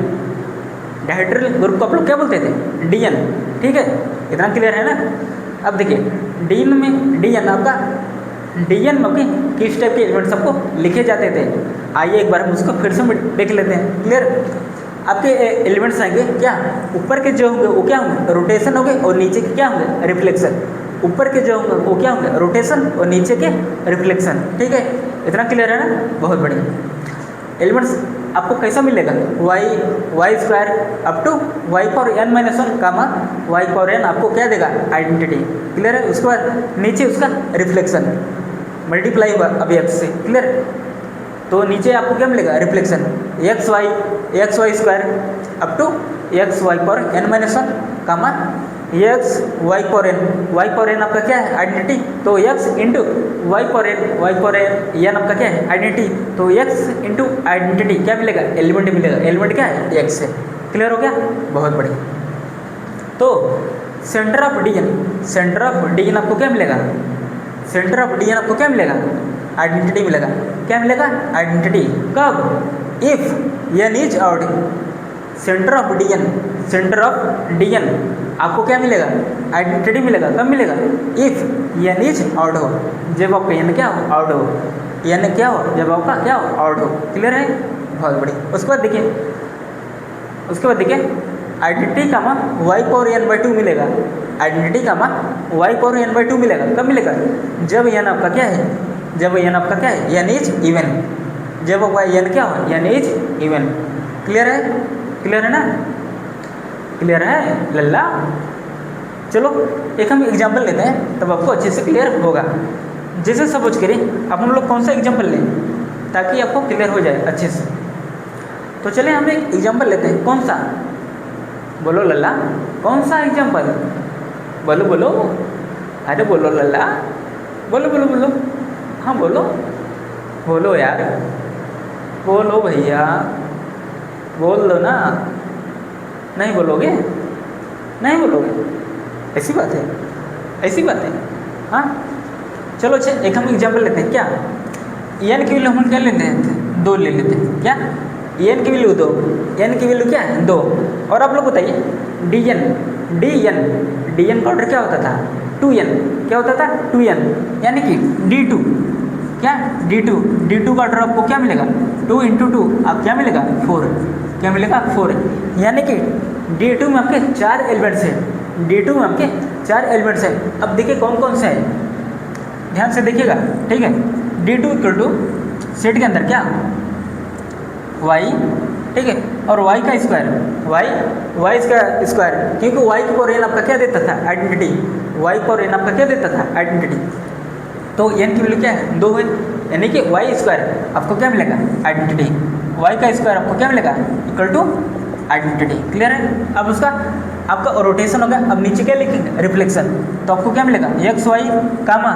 डायहेड्रल ग्रुप को आप लोग क्या बोलते थे, डीएन, ठीक है। इतना क्लियर है ना। अब देखिए डीएन में, डीएन आपका, डीएन में किस टाइप के एलिमेंट्स आपको लिखे जाते थे, आइए एक बार हम उसको फिर से देख लेते हैं। क्लियर, आपके एलिमेंट्स आएंगे क्या, ऊपर के जो होंगे वो क्या होंगे, रोटेशन होंगे, और नीचे के क्या होंगे, रिफ्लेक्शन। ऊपर के जो होंगे वो क्या होंगे, रोटेशन, और नीचे के रिफ्लेक्शन, ठीक है। इतना क्लियर है ना, बहुत बढ़िया। एलिमेंट्स आपको कैसा मिलेगा, y square up to y power n minus one comma Y power n आपको क्या देगा, आइडेंटिटी। क्लियर है। उसके बाद नीचे उसका रिफ्लेक्शन मल्टीप्लाई हुआ अभी x से। क्लियर, तो नीचे आपको क्या मिलेगा, reflection x y square up to x y power n minus one comma x y power n आपका क्या है, आइडेंटिटी। तो x into y power n आपका क्या है, आइडेंटिटी। तो x इंटू आइडेंटिटी क्या मिलेगा, एलिमेंट मिलेगा। एलिमेंट क्या है, x है। क्लियर हो गया, बहुत बढ़िया। तो centre of DN, centre of DN आपको क्या मिलेगा, सेंटर ऑफ डीएन आपको क्या मिलेगा, आइडेंटिटी मिलेगा। क्या मिलेगा, आइडेंटिटी। कब, if n is odd. Centre of DN, centre of DN आपको क्या मिलेगा, आइडेंटिटी मिलेगा। कब मिलेगा, इफ एन इज ऑड हो, जब आपका एन क्या हो, ऑड हो। एन क्या हो, जब आपका क्या हो, ऑड हो। क्लियर है, बहुत बढ़िया। उसके बाद देखिए, उसके बाद देखिए identity comma Y power n by two मिलेगा। Identity comma Y power n by two मिलेगा। कब मिलेगा, जब एन आपका क्या है, जब एन आपका क्या है, एन इज इवन। जब आपका एन क्या हो, एन इज इवन। क्लियर है, क्लियर है ना, क्लियर है लल्ला। चलो एक हम एग्जाम्पल लेते हैं, तब आपको अच्छे से क्लियर होगा। जैसे सपोज करिए अब हम लोग कौन सा एग्जाम्पल लें ताकि आपको क्लियर हो जाए अच्छे से। तो चलिए हम एक एग्जाम्पल लेते हैं। कौन सा, बोलो लल्ला, कौन सा एग्जाम्पल, बोलो बोलो, अरे बोलो लल्ला, बोलो बोलो बोलो, हाँ बोलो बोलो यार, बोलो भैया, बोल दो ना। नहीं बोलोगे, नहीं बोलोगे, ऐसी बात है, ऐसी बात है। हाँ चलो अच्छा एक हम एग्जाम्पल लेते हैं। क्या, एन की वैल्यू हम क्या लेते हैं, दो ले लेते हैं। क्या, एन की वैल्यू दो, एन की वैल्यू क्या है, दो। और आप लोग बताइए डीएन, डीएन, डीएन का ऑर्डर क्या होता था, 2n। क्या होता था, 2n, यानी कि d2 क्या, d2 का ऑर्डर आपको क्या मिलेगा, 2 इंटू 2 आप क्या मिलेगा, 4। क्या मिलेगा, 4। यानी कि d2 में आपके 4 एलिमेंट्स हैं, d2 में आपके 4 एलिमेंट्स हैं। अब देखिए कौन कौन से हैं, ध्यान से देखिएगा, ठीक है। d2 इक्वल टू सेट के अंदर क्या, y, ठीक है, और y का स्क्वायर, y का स्क्वायर, क्योंकि y की पावर n आपका क्या देता था, आइडेंटिटी। y पावर n आपका क्या देता था, आइडेंटिटी। तो n की वैल्यू क्या है, 2 है, यानी कि y स्क्वायर आपको क्या मिलेगा, आइडेंटिटी। y का स्क्वायर आपको क्या मिलेगा, इक्वल टू आइडेंटिटी। क्लियर है। अब उसका आपका रोटेशन होगा। अब नीचे क्या लिखेंगे, रिफ्लेक्शन। तो आपको क्या मिलेगा, एक्स वाई कामा,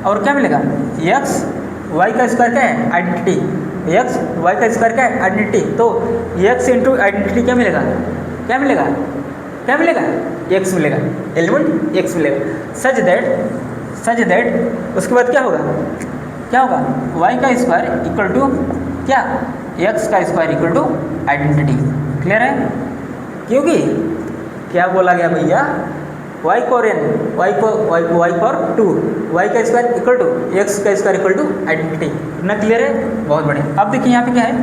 और क्या मिलेगा, एक्स वाई का स्क्वायर क्या है, आइडेंटिटी। एक्स वाई का स्क्वायर क्या है, आइडेंटिटी। तो एक्स इंटू आइडेंटिटी क्या मिलेगा, क्या मिलेगा, क्या मिलेगा, एक्स मिलेगा, एलिमेंट एक्स मिलेगा। सच दैट उसके बाद क्या होगा, क्या होगा, वाई का स्क्वायर इक्वल टू क्या, एक्स का square equal to identity. Clear है। क्योंकि क्या बोला गया भैया, y power n, y power 2, y का स्क्वायर इक्वल टू एक्स का स्क्वायर इक्वल टू आइडेंटिटी। इतना क्लियर है, बहुत बढ़िया। अब देखिए यहाँ पे क्या है,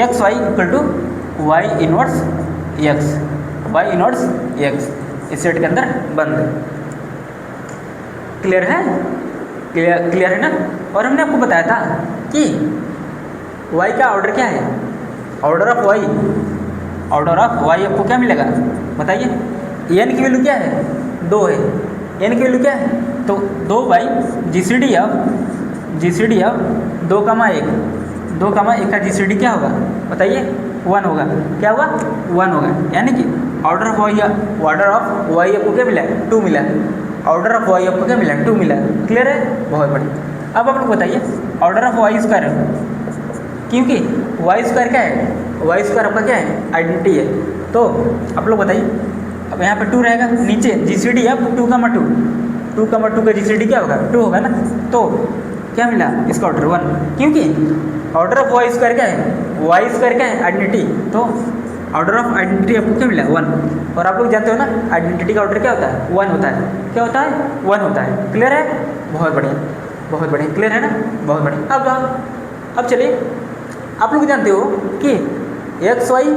x y equal to y inverse x, y inverse x, इस सेट के अंदर बंद। क्लियर है, क्लियर है ना। और हमने आपको बताया था कि y का ऑर्डर क्या है, order of y, order of y आपको क्या मिलेगा, बताइए। n की वैल्यू क्या है, 2 है, n की वैल्यू क्या है, तो 2 बाई GCD ऑफ 2 कामा 1, 2 कामा 1 का GCD क्या होगा, बताइए, 1 होगा। क्या होगा, 1 होगा। यानी कि ऑर्डर ऑफ y आपको क्या मिला, 2 मिला। ऑर्डर ऑफ y आपको क्या मिला, 2 मिला। क्लियर है, बहुत बढ़िया। अब आप लोग बताइए ऑर्डर ऑफ y स्क्वायर, क्योंकि वाई स्क्वायर क्या है, वाई स्क्वायर आपका क्या है, आइडेंटिटी है। तो आप लोग बताइए, अब यहाँ पे 2 रहेगा, नीचे जीसीडी है 2,2, 2,2 का जीसीडी क्या होगा, 2 होगा ना। तो क्या मिला, इसका ऑर्डर 1, क्योंकि ऑर्डर ऑफ वाई स्क्वायर क्या है, वाई स्क्वायर क्या है, आइडेंटिटी। तो ऑर्डर ऑफ आइडेंटिटी आपको क्या मिला, 1। और आप लोग जानते हो ना आइडेंटिटी का ऑर्डर क्या होता है, 1 होता है। क्या होता है, 1 होता है। क्लियर है, बहुत बढ़िया, बहुत बढ़िया, क्लियर है ना, बहुत बढ़िया। अब चलिए, आप लोग जानते हो कि एक्स वाई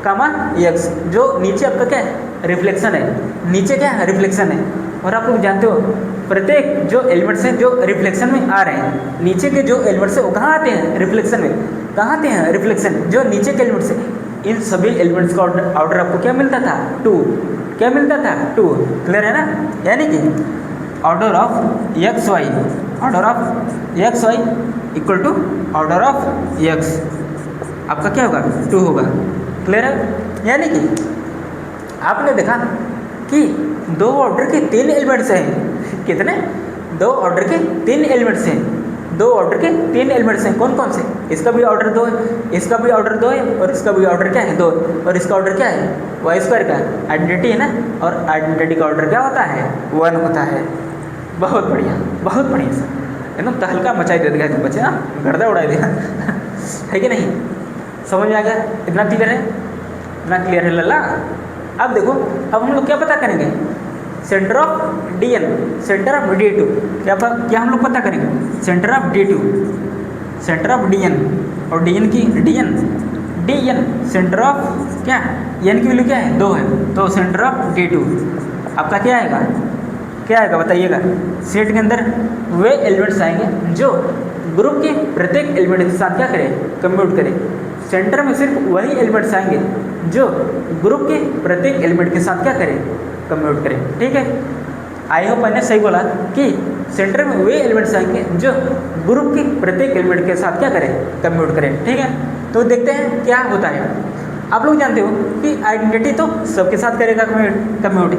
कामा एक्स, जो नीचे आपका क्या है, रिफ्लेक्शन है, नीचे क्या है, रिफ्लेक्शन है। और आप लोग जानते हो प्रत्येक जो एलिमेंट्स हैं जो रिफ्लेक्शन में आ रहे हैं, नीचे के जो एलिमेंट्स हैं वो कहाँ आते हैं, रिफ्लेक्शन में। कहाँ आते हैं, रिफ्लेक्शन, जो नीचे के एलिमेंट्स हैं, इन सभी एलिमेंट्स का ऑर्डर आपको क्या मिलता था, 2। क्या मिलता था, 2। क्लियर है ना, यानी कि order of x y, order of x y equal to order of x आपका क्या होगा, 2 होगा। क्लियर है, यानी कि आपने देखा कि 2 ऑर्डर के 3 एलिमेंट्स हैं। कितने, 2 ऑर्डर के 3 एलिमेंट्स हैं, 2 ऑर्डर के 3 एलिमेंट्स हैं। कौन कौन से, इसका भी ऑर्डर 2 है, इसका भी ऑर्डर 2 है, और इसका भी ऑर्डर क्या है, 2। और इसका ऑर्डर क्या है, वाई स्क्वायर का आइडेंटिटी है ना, और आइडेंटिटी का ऑर्डर क्या होता है, 1 होता है। बहुत बढ़िया, बहुत बढ़िया सर, एकदम तहलका मचाई दे दिया बच्चे, हाँ गर्दा उड़ाई दिया है कि नहीं, समझ में आ गया, इतना क्लियर है, इतना क्लियर है लल्ला। अब देखो, अब हम लोग क्या पता करेंगे, centre of DN, centre of D two, क्या हम लोग पता करेंगे, centre of D two, centre of D n, और डीएन की डीएन सेंटर ऑफ क्या, एन की वैल्यू क्या है, 2 है। तो सेंटर ऑफ डी2 आपका क्या आएगा, क्या आएगा बताइएगा। सेट के अंदर वे एलिमेंट्स आएंगे जो ग्रुप के प्रत्येक एलिमेंट के साथ क्या करें, कंप्यूट करें। सेंटर में सिर्फ वही एलिमेंट्स आएंगे जो ग्रुप के प्रत्येक एलिमेंट के साथ क्या करें, कंप्यूट करें। ठीक है, आई होप मैंने सही बोला कि सेंटर में वे एलिमेंट्स आएंगे जो ग्रुप के प्रत्येक एलिमेंट के साथ क्या करें, कंप्यूट करें। ठीक है, तो देखते हैं क्या होता है। आप लोग जानते हो कि आइडेंटिटी तो सबके साथ करेगा कंप्यूट,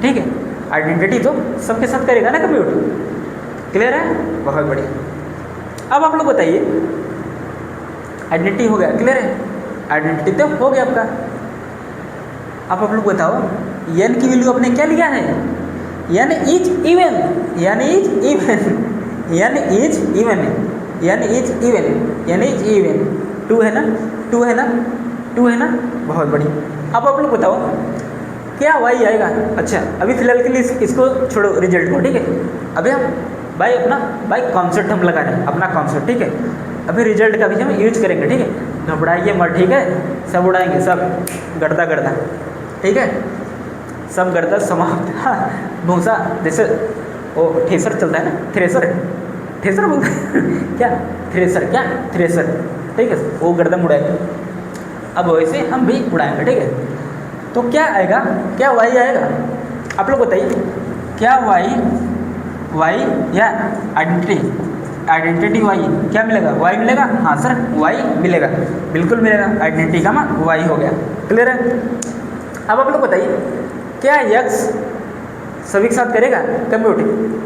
ठीक है, आइडेंटिटी तो सबके साथ करेगा ना कंप्यूट। क्लियर है, बहुत बढ़िया। अब आप लोग बताइए, आइडेंटिटी हो गया, क्लियर है, आइडेंटिटी तो हो गया आपका। अब आप लोग बताओ, एन की वैल्यू आपने क्या लिया है, n is even, n is even, n is even, n is even, n is even, 2 है ना, 2 है ना, 2 है ना, बहुत बढ़िया। अब आप लोग बताओ क्या वाई आएगा। अच्छा, अभी फिलहाल के लिए इसको छोड़ो, रिजल्ट को, ठीक है। अभी हम भाई कॉन्सेप्ट हम लगा रहे हैं, अपना कॉन्सेप्ट, ठीक है। अभी रिजल्ट का भी हम यूज करेंगे, ठीक है, घबराइए मत, ठीक है, सब उड़ाएंगे, सब गर्दा, ठीक है, सब गर्दा समाप्त। हाँ, भूसा जैसे वो थ्रेसर चलता है ना, थ्रेसर बोलते हैं क्या, थ्रेसर, ठीक है, वो गर्दन उड़ाएगा। अब वैसे हम भी उड़ाएंगे, ठीक है। तो क्या आएगा, क्या वाई आएगा, आप लोग बताइए, क्या वाई या आइडेंटिटी वाई क्या मिलेगा, वाई मिलेगा। हाँ सर, वाई मिलेगा, बिल्कुल मिलेगा, आइडेंटिटी का मान वाई हो गया। क्लियर है। अब आप लोग बताइए, क्या एक्स सभी के साथ करेगा कंप्यूट,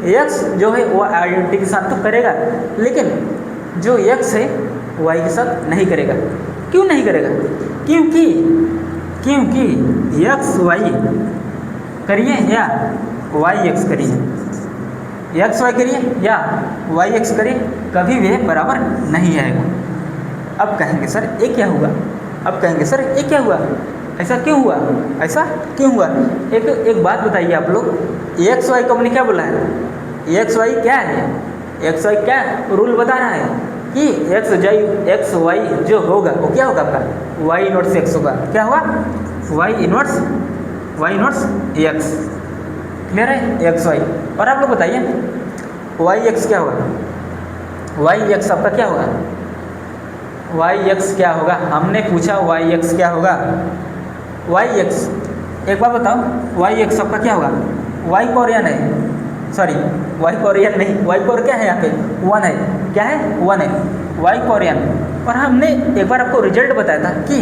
एक्स जो है वो आइडेंटिटी के साथ तो करेगा, लेकिन जो एक्स है वाई के साथ नहीं करेगा। क्यों नहीं करेगा, क्योंकि एक्स वाई करिए या वाई एक्स करिए, एक्स वाई करिए या वाई एक्स करिए, कभी भी बराबर नहीं आएगा। अब कहेंगे सर ये क्या हुआ, अब कहेंगे सर ये क्या हुआ, ऐसा क्यों हुआ, ऐसा क्यों हुआ। एक बात बताइए आप लोग, एक्स वाई को हमने क्या बोला है, एक्स वाई क्या है, एक्स वाई क्या रूल बता रहा है कि एक्स वाई जो होगा वो क्या होगा आपका, वाई इनवर्स एक्स होगा। क्या होगा, वाई इनवर्स एक्स। क्लियर है, एक्स वाई। और आप लोग बताइए वाई एक्स क्या होगा, वाई एक्स आपका क्या होगा, वाई एक्स क्या होगा, हमने पूछा वाई एक्स क्या होगा, वाई एक्स। एक बार बताओ, वाई एक्स आपका क्या होगा, वाई कोरियन है, सॉरी वाई कोरियन नहीं, वाई कोर क्या है यहाँ पे 1 है, क्या है 1 है, वाई कोरियन। और हमने एक बार आपको रिजल्ट बताया था कि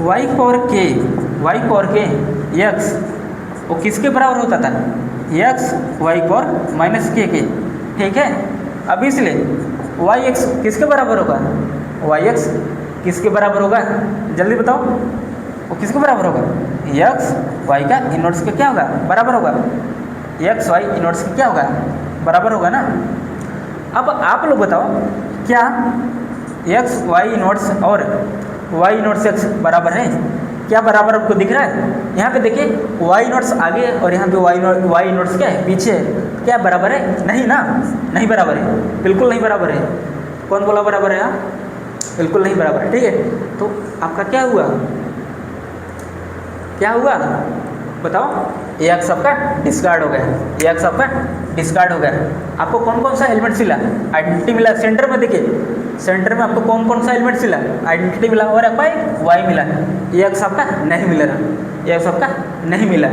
वाई कोर के एक्स वो किसके बराबर होता था, एक्स वाई कोर माइनस के, ठीक है। अब इसलिए वाई एक्स किसके बराबर होगा, वाई एक्स किसके बराबर होगा, जल्दी बताओ, वो किसके बराबर होगा, एक्स वाई का इनवर्स के क्या होगा, बराबर होगा, एक्स वाई इनवर्स के क्या होगा, बराबर होगा ना। अब आप लोग बताओ क्या एक्स वाई इनवर्स और वाई इनवर्स एक्स बराबर है, क्या बराबर आपको दिख रहा है, यहाँ पे देखिए वाई इनवर्स आगे और यहाँ पे वाई इनवर्स क्या है, पीछे है, क्या बराबर है, नहीं ना, नहीं बराबर है, बिल्कुल नहीं बराबर है, कौन बोला बराबर है, बिल्कुल नहीं बराबर है, ठीक है। तो आपका क्या हुआ, क्या हुआ बताओ, एक्स आपका डिस्कार्ड हो गया, एक्स आपका डिस्कार्ड हो गया। आपको कौन कौन सा एलिमेंट मिला, आइडेंटिटी मिला, सेंटर में देखिए, सेंटर में आपको कौन कौन सा एलिमेंट मिला, आइडेंटिटी मिला और आपका एक वाई मिला, एक्स आपका नहीं मिला रहा, एक्स आपका नहीं मिला।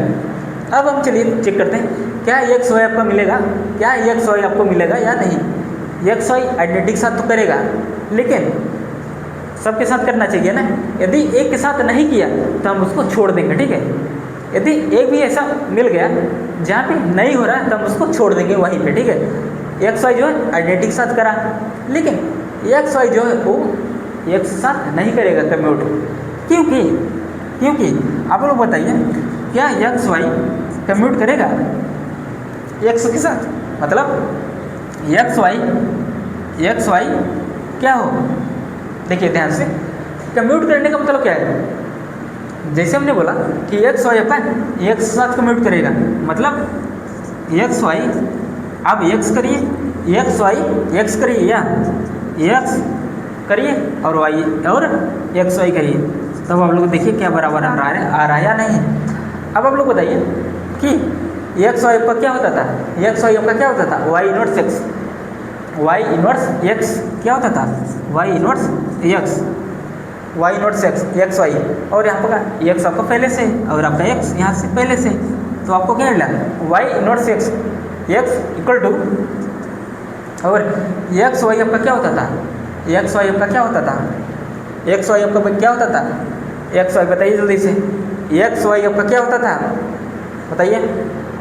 अब हम चलिए चेक करते हैं क्या एक्स वाई आपका मिलेगा, क्या एक्स वाई आपको मिलेगा या नहीं। एक्स वाई आइडेंटिटी के साथ तो करेगा, लेकिन सबके साथ करना चाहिए ना, यदि एक के साथ नहीं किया तो हम उसको छोड़ देंगे, ठीक है। यदि एक भी ऐसा मिल गया जहाँ पे नहीं हो रहा है तो हम उसको छोड़ देंगे वहीं पे, ठीक है। एक्स वाई जो है आइडेंटिटी के साथ करा, लेकिन एक्स वाई जो है वो एक्स के साथ नहीं करेगा कम्यूट, क्योंकि आप लोग बताइए क्या एक्स वाई कम्यूट करेगा एक्स के साथ, मतलब एक्स वाई क्या हो, देखिए ध्यान से, कम्यूट करने का मतलब क्या है, जैसे हमने बोला कि एक्स वाई अपन एक्स के साथ कम्यूट करेगा, मतलब एक्स वाई आप एक्स करिए, एक्स वाई एक्स करिए या एक्स करिए और वाई और एक्स वाई करिए, तब आप लोग देखिए क्या बराबर आ रहा है या नहीं। अब आप लोग बताइए कि एक्स वाई का क्या होता था, एक्स वाई का क्या होता था, y inverse x, y inverse x क्या होता था, y inverse x, y inverse x, x y, और यहाँ पर एक्स आपका पहले से और आपका एक्स यहाँ से पहले से, तो आपको क्या मिला, y inverse x, x equal to, और एक्स वाई आपका क्या होता था, एक्स वाई आपका क्या होता था, एक्स वाई आपका क्या होता था, एक्स वाई बताइए जल्दी से, एक्स वाई आपका क्या होता था, बताइए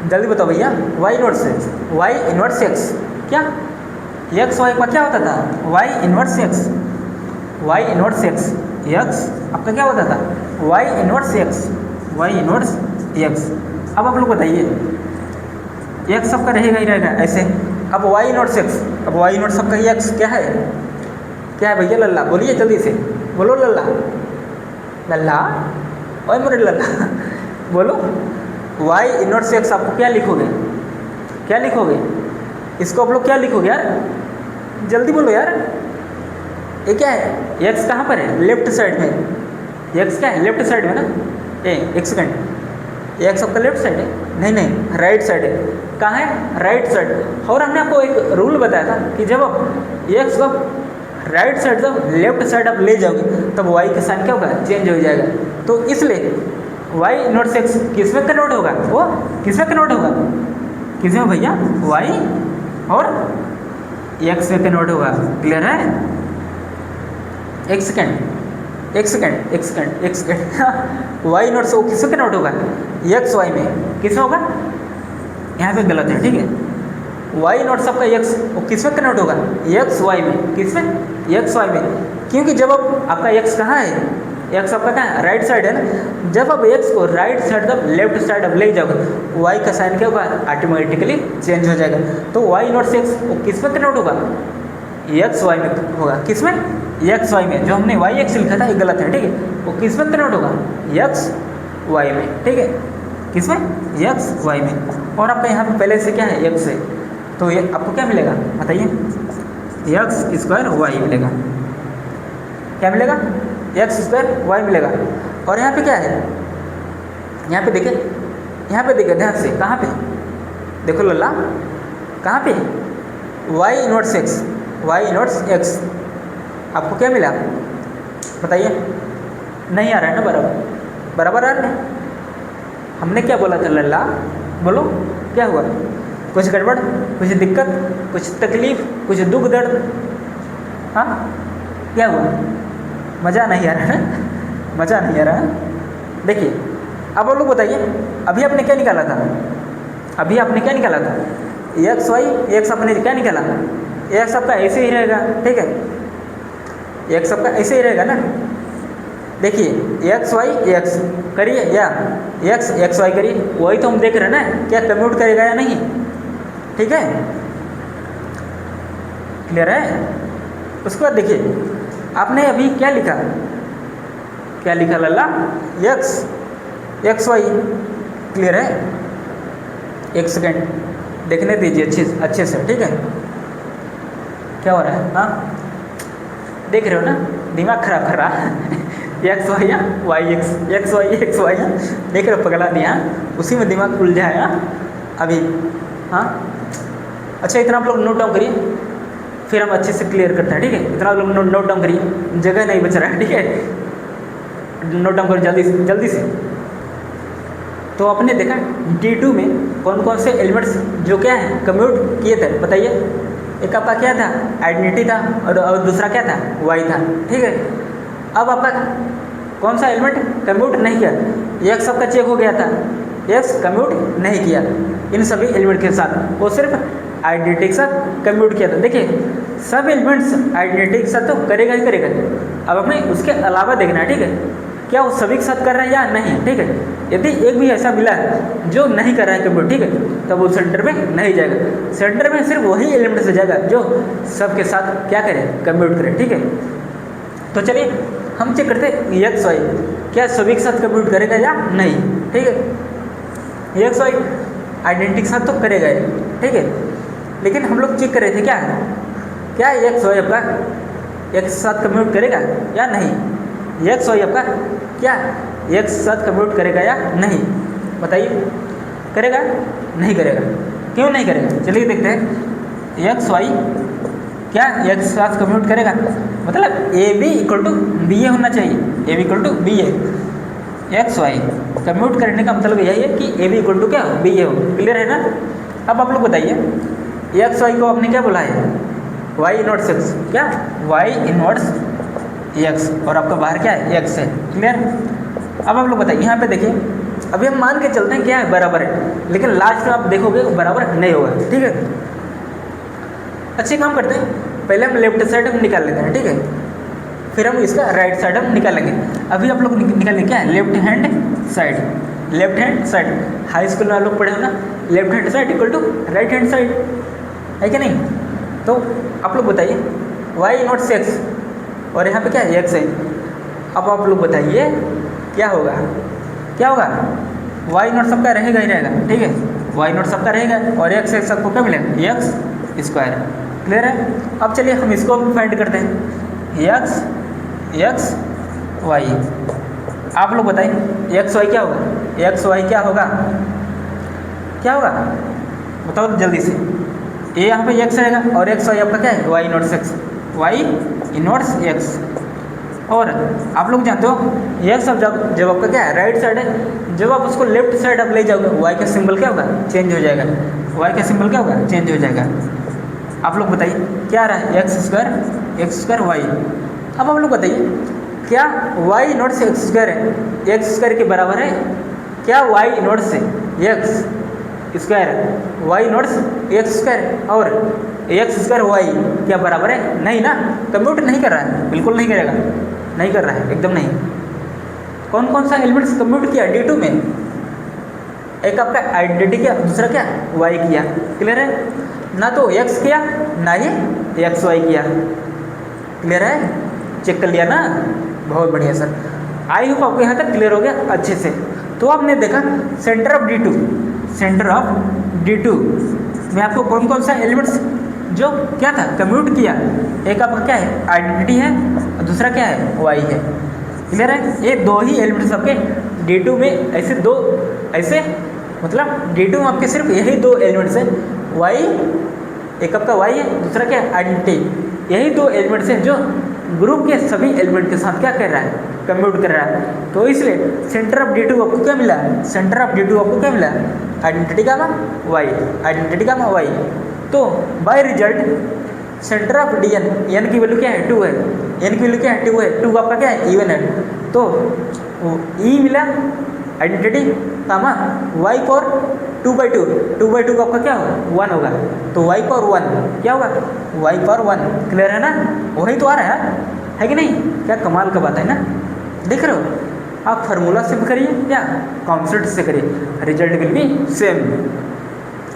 जल्दी बताओ भैया, y inverse x, y inverse x क्या, एक्स वाई का क्या होता था, y inverse x, y inverse x, x आपका क्या होता था, y inverse x, y inverse x. अब आप लोग बताइए एक्स आपका रहेगा ही रहेगा ऐसे, अब वाई इनवर्स एक्स, अब वाई इनवर्स आपका एक्स क्या है, क्या है भैया, लल्ला बोलिए जल्दी से, बोलो लल्ला, लल्ला ओए मेरे लल्ला बोलो, वाई इनवर्स एक्स आपको क्या लिखोगे, क्या लिखोगे, इसको आप लोग क्या लिखोगे यार, जल्दी बोलो यार, ये क्या है, एक्स कहाँ पर है, लेफ्ट साइड में, एक्स क्या है, लेफ्ट साइड में ना, एक सेकंड, एक्स आपका लेफ्ट साइड है, नहीं राइट साइड है, कहाँ है, राइट साइड। और हमने आपको एक रूल बताया था कि जब आप एक्स को राइट साइड जब लेफ्ट साइड आप ले जाओगे तब वाई का साइन क्या होगा, चेंज हो जाएगा। तो इसलिए वाई इनवर्स एक्स किस में कन्वर्ट होगा, वो किस में कन्वर्ट होगा, किस में भैया, वाई और एक्स में कन्वर्ट होगा, क्लियर है। एक सेकेंड वाई इनवर्स वो किस में कन्वर्ट होगा, एक्स वाई में, किस में होगा, यहाँ पे गलत है, ठीक है। वाई इनवर्स आपका एक्स वो किस में कन्वर्ट होगा, एक्स वाई में, किस में, एक्स वाई में, क्योंकि जब आपका एक्स कहाँ है, एक्स आपका कहाँ है, राइट साइड है ना, जब आप एक्स को राइट साइड जब लेफ्ट साइड अब ले जाओगे वाई का साइन क्या होगा, ऑटोमेटिकली चेंज हो जाएगा। तो वाई इनवर्स एक्स वो किस में कन्वर्ट होगा, एक्स वाई में होगा, किस में, एक्स वाई में, जो हमने वाई एक्स लिखा था ये गलत है, ठीक है, वो किस में कन्वर्ट होगा, एक्स वाई में, ठीक है, किस में, एक्स वाई में। और आपका यहाँ पे पहले से क्या है, एक्स है, तो ये आपको क्या मिलेगा बताइए, एक्स स्क्वायर वाई मिलेगा, क्या मिलेगा, एक्स स्क्वायर वाई मिलेगा। और यहाँ पे क्या है, यहाँ पे देखिए ध्यान से, कहाँ पे देखो लल्ला, कहाँ पे, y inverse x, y inverse x, आपको क्या मिला बताइए, नहीं आ रहा है ना, बराबर आ रहा है। हमने क्या बोला था लल्ला, बोलो क्या हुआ, कुछ गड़बड़, कुछ दिक्कत, कुछ तकलीफ, कुछ दुख दर्द, हाँ क्या हुआ, मज़ा नहीं आ रहा है, मज़ा नहीं आ रहा है। देखिए अब आप लोग बताइए, अभी आपने क्या निकाला था, एक्स वाई एक्स आपने क्या निकाला, एक्स आपका ऐसे ही रहेगा, ठीक है, एक्स आपका ऐसे ही रहेगा ना। देखिए एक्स वाई एक्स करिए या एक्स वाई करिए, वही तो हम देख रहे हैं ना, क्या कम्यूट करेगा या नहीं। ठीक है, क्लियर है। उसके बाद देखिए आपने अभी क्या लिखा लल्ला, एक्स वाई। क्लियर है, एक सेकेंड देखने दीजिए अच्छे से। ठीक है, क्या हो रहा है, हाँ देख रहे हो ना, दिमाग खराब कर रहा है एक्स वाई या वाई एक्स वाई देख रहे हो, पगला दिया, उसी में दिमाग उलझा है अभी। हाँ अच्छा, इतना आप लोग नोट डाउन करिए, फिर हम अच्छे से क्लियर करते हैं। ठीक है, इतना आप लोग नोट डाउन करिए, जगह नहीं बच रहा है। ठीक है, नोट डाउन करिए जल्दी से। तो आपने देखा D2 में कौन कौन से एलिमेंट्स जो क्या है कम्यूट किए थे, बताइए। एक आपका क्या था, आइडेंटिटी था, और दूसरा क्या था, वाई था। ठीक है, अब आपका कौन सा एलिमेंट कम्यूट नहीं किया, एक्स आपका चेक हो गया था, एक्स कम्यूट नहीं किया इन सभी एलिमेंट के साथ, वो सिर्फ आइडेंटिटी के साथ कम्यूट किया था। देखिए सब एलिमेंट्स आइडेंटिटी के साथ तो करेगा ही करेगा, अब हमें उसके अलावा देखना है। ठीक है, क्या वो सभी के साथ कर रहे हैं या नहीं। ठीक है, यदि एक भी ऐसा मिला है जो नहीं कर रहा है कम्यूट, ठीक है, तब वो सेंटर में नहीं जाएगा। सेंटर में सिर्फ वही एलिमेंट से जाएगा जो सबके साथ क्या करे, कम्यूट करे। ठीक है, तो चलिए हम चेक करते हैं एक्स वाई क्या सभी के साथ कम्यूट करेगा या नहीं। ठीक है, एक्स वाई आइडेंटिटी के साथ तो करेगा ही। ठीक है, लेकिन हम लोग चेक कर रहे थे क्या एक्स वाई आपका एक्स के साथ कम्यूट करेगा या नहीं। एक्स वाई आपका क्या एक्स के साथ कम्यूट करेगा या नहीं, बताइए। करेगा, नहीं करेगा, क्यों नहीं करेगा, चलिए देखते हैं। एक्स वाई क्या एक्स के साथ कम्यूट करेगा, मतलब A B equal to B A होना चाहिए, A B equal to B A. X Y commute करने का मतलब यही है कि ए बी इक्वल टू क्या हो, बी ए हो। क्लियर है ना। अब आप लोग बताइए एक्स वाई को आपने क्या बोला है, वाई इनवर्स एक्स, क्या वाई इनवर्स एक्स, और आपका बाहर क्या है, एक्स है। क्लियर। अब आप लोग बताइए यहाँ पे देखिए, अभी हम मान के चलते हैं क्या है, बराबर है, लेकिन लास्ट में आप देखोगे बराबर नहीं होगा। ठीक है, अच्छे काम करते हैं, पहले हम लेफ्ट साइड हम निकाल लेते हैं। ठीक है, फिर हम इसका राइट साइड हम निकालेंगे। अभी आप लोग निकालेंगे क्या है, left hand side. High school में आप लोग पढ़े हो ना, left hand side equal to right hand side, है कि नहीं। तो आप लोग बताइए वाई नॉट एक्स, और यहाँ पे क्या है, एक्स है। अब आप लोग बताइए क्या होगा, वाई नॉट सबका रहेगा ही रहेगा। ठीक है, वाई नॉट सबका रहेगा, और एक्स सबको क्या मिलेगा, एक्स स्क्वायर। क्लियर है। अब चलिए हम इसको फाइंड करते हैं, एक्स वाई। आप लोग बताइए एक्स वाई क्या होगा, बताओ जल्दी से। ए यहाँ पे एक्स रहेगा, और एक्स वाई आपका क्या है, वाई इनवर्स एक्स। और आप लोग जानते हो एक्स अब जब आपका क्या है, राइट साइड है, जब आप उसको लेफ्ट साइड आप ले जाओगे, वाई का सिंबल क्या होगा, चेंज हो जाएगा। चेंज हो जाएगा। आप लोग बताइए क्या रहा है, एक्स स्क्वायर वाई। अब आप लोग बताइए क्या वाई नॉट से एक्स स्क्वायर है, एक्स स्क्वायर के बराबर है, क्या वाई नॉट से x square y not x square और एक्स स्क्वायर वाई क्या बराबर है, नहीं ना। कम्प्यूट नहीं कर रहा है, बिल्कुल नहीं करेगा, नहीं कर रहा है, एकदम नहीं। कौन कौन सा एलिमेंट्स कम्प्यूट किया D2 में, एक आपका आइडेंटिटी किया, दूसरा क्या वाई किया। क्लियर है ना, तो एक्स किया ना ही एक्स वाई किया। क्लियर है, चेक कर लिया ना, बहुत बढ़िया सर। आई होप आपको यहाँ तक क्लियर हो गया अच्छे से। तो आपने देखा सेंटर ऑफ D2 में आपको कौन कौन सा एलिमेंट्स जो क्या था कम्यूट किया, एक आपका क्या है आइडेंटिटी है, और दूसरा क्या है वाई है। क्लियर है, ये दो ही एलिमेंट्स आपके D2 में, ऐसे मतलब D2 में आपके सिर्फ यही दो एलिमेंट्स हैं, वाई, एक आपका वाई है, दूसरा क्या है आइडेंटिटी। यही दो एलिमेंट्स हैं जो ग्रुप के सभी एलिमेंट के साथ क्या कर रहा है, कम्प्यूट कर रहा है। तो इसलिए सेंटर ऑफ D2 आपको क्या मिला, आइडेंटिटी का वाई। तो by result centre of DN, n की वैल्यू क्या है 2 है, टू आपका क्या है इवन है, तो ई मिला आइडेंटिटी कामा वाई पर 2/2 का आपका क्या होगा 1 होगा, तो वाई पर 1 क्या होगा, वाई पर 1। क्लियर है ना, वही तो आ रहा है कि नहीं? क्या कमाल का बात है ना, देख रहे हो? आप फार्मूला से भी करिए या कॉन्सेप्ट से करिए, रिजल्ट विल बी सेम।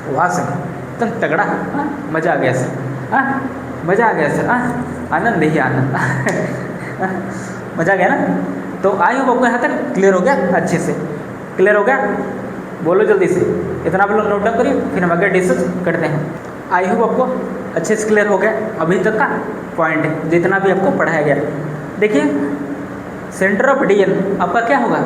वहाँ से एकदम तगड़ा, मज़ा आ गया सर, मज़ा आ गया सर, आनंद ही आनंद। मज़ा आ गया ना? तो आई होप आपको यहाँ तक क्लियर हो गया, अच्छे से क्लियर हो गया? बोलो जल्दी से, इतना आप लोग नोट डाउन करिए, फिर हम आगे डिस्कस करते हैं। आई होप आपको अच्छे से क्लियर हो गया अभी तक का पॉइंट जितना भी आपको पढ़ाया गया। देखिए सेंटर ऑफ डी एन आपका क्या होगा?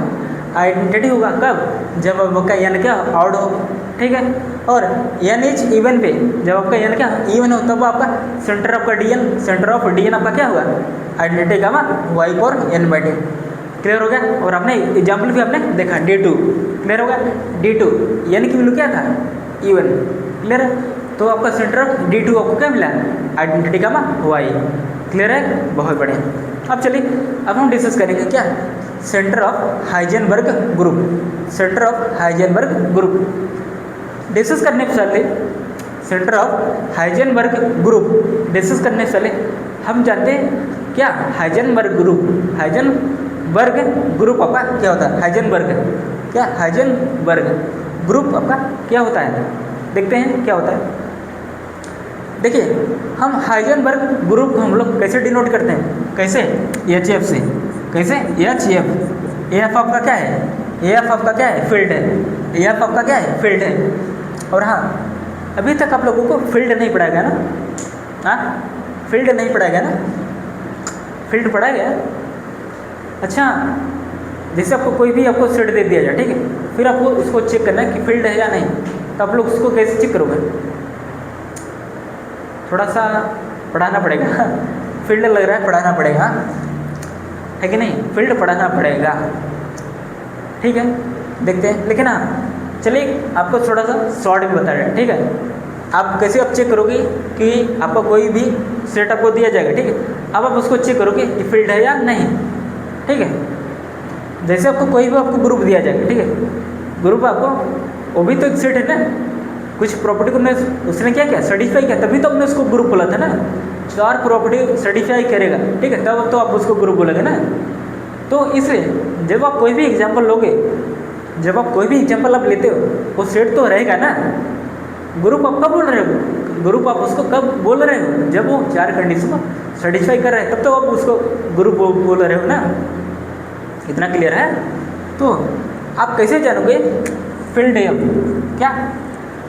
आइडेंटिटी होगा। कब? जब आपका एन क्या ऑड हो, ठीक है, और एन इज इवन पे, जब आपका एन क्या इवन हो तब आपका centre of D n, centre of D n आपका क्या होगा? Identity gamma y for n by D. Clear हो गया? और आपने एग्जाम्पल भी आपने देखा D2, क्लियर होगा? D2 एन की वैल्यू क्या था? इवन। क्लियर है? तो आपका सेंटर ऑफ D2 आपको क्या मिला? Identity gamma Y. क्लियर है? बहुत बढ़िया। अब चलिए अब हम डिस्कस करेंगे क्या? Centre of Heisenberg group. Centre of Heisenberg group discuss करने से पहले, centre of Heisenberg group discuss करने से पहले हम जानते हैं क्या हाइजेनबर्ग ग्रुप, हाइजेनबर्ग ग्रुप आपका क्या होता है? हाइजेनबर्ग क्या, हाइजेनबर्ग ग्रुप आपका क्या होता है? देखते हैं क्या होता है। देखिए हम हाइजेनबर्ग ग्रुप को हम लोग कैसे डिनोट करते हैं? कैसे? HF से। कैसे? HF। AF आपका क्या है? AF आपका क्या है? फील्ड है। AF आपका क्या है? फील्ड है। और हाँ, अभी तक आप लोगों को फील्ड नहीं पढ़ाया गया ना? फील्ड नहीं पढ़ाया गया ना? फील्ड पढ़ाया गया? अच्छा, जैसे आपको कोई भी आपको सेट दे दिया जाए, ठीक है, फिर आपको उसको चेक करना है कि फील्ड है या नहीं, तो आप लोग उसको कैसे चेक करोगे? थोड़ा सा पढ़ाना पड़ेगा। फील्ड लग रहा है, पढ़ाना पड़ेगा, है कि नहीं? फील्ड पढ़ाना पड़ेगा, ठीक है, देखते हैं। लेकिन हाँ चलिए आपको थोड़ा सा शॉर्ट में बता रहे हैं, ठीक है। आप कैसे आप चेक करोगे कि आपको कोई भी सेट आपको दिया जाएगा, ठीक है, अब आप उसको चेक करोगे कि फील्ड है या नहीं, ठीक है। जैसे आपको कोई भी आपको ग्रुप दिया जाएगा, ठीक है, ग्रुप आपको, वो भी तो एक सेट है ना, कुछ प्रॉपर्टी को उसने क्या किया? सर्टिफाई किया, तभी तो हमने उसको ग्रुप बोला था ना। 4 प्रॉपर्टी सर्टिफाई करेगा, ठीक है, तब तो आप उसको ग्रुप बोलेंगे ना। तो इसलिए जब आप कोई भी एग्जाम्पल लोगे, जब आप कोई भी एग्जाम्पल आप लेते हो, वो सेट तो रहेगा ना। ग्रुप आप कब बोल रहे हो? ग्रुप आप उसको कब बोल रहे हो? जब वो 4 कंडीशन को सेटिस्फाई कर रहे हैं, तब तो आप उसको ग्रुप बोल रहे हो ना। इतना क्लियर है? तो आप कैसे जानोगे फील्ड है? क्या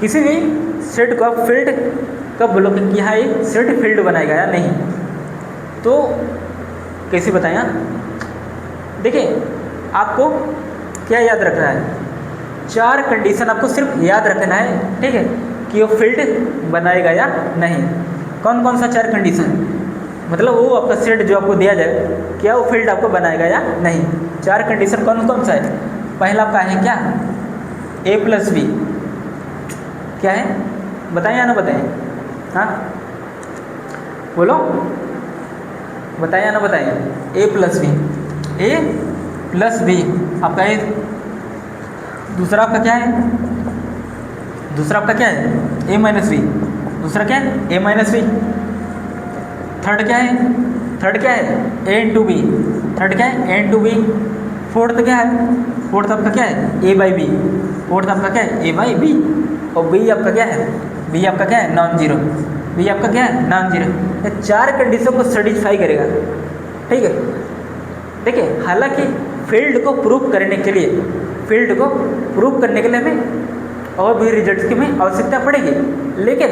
किसी भी सेट को आप फील्ड कब बोलोगे कि हाँ ये सेट फील्ड बनाएगा या नहीं? तो कैसे बताएं? देखिए आपको क्या याद रखना है? 4 कंडीशन आपको सिर्फ याद रखना है, ठीक है, कि वो फील्ड बनाएगा या नहीं। कौन कौन सा 4 कंडीशन? मतलब वो आपका सेट जो आपको दिया जाए, क्या वो फील्ड आपको बनाएगा या नहीं? 4 कंडीशन कौन कौन सा है? पहला आपका है क्या? A+B। क्या है? बताएं या ना बताएं? हाँ बोलो, बताएं या ना बताएं? A+B, A+B आपका ये। दूसरा आपका क्या है? दूसरा आपका क्या है? A-B। दूसरा क्या है? A-B। थर्ड क्या है? थर्ड क्या है? A×B। थर्ड क्या है? A×B। फोर्थ क्या है? फोर्थ आपका क्या है? A/B। फोर्थ आपका क्या है? A/B। और B आपका क्या है? B आपका क्या है? Non zero. B आपका क्या है? Non zero. ये 4 कंडीशन को सेटिस्फाई करेगा, ठीक है। देखिए हालांकि फील्ड को प्रूव करने के लिए, फील्ड को प्रूव करने के लिए हमें और भी रिजल्ट की हमें आवश्यकता पड़ेगी, लेकिन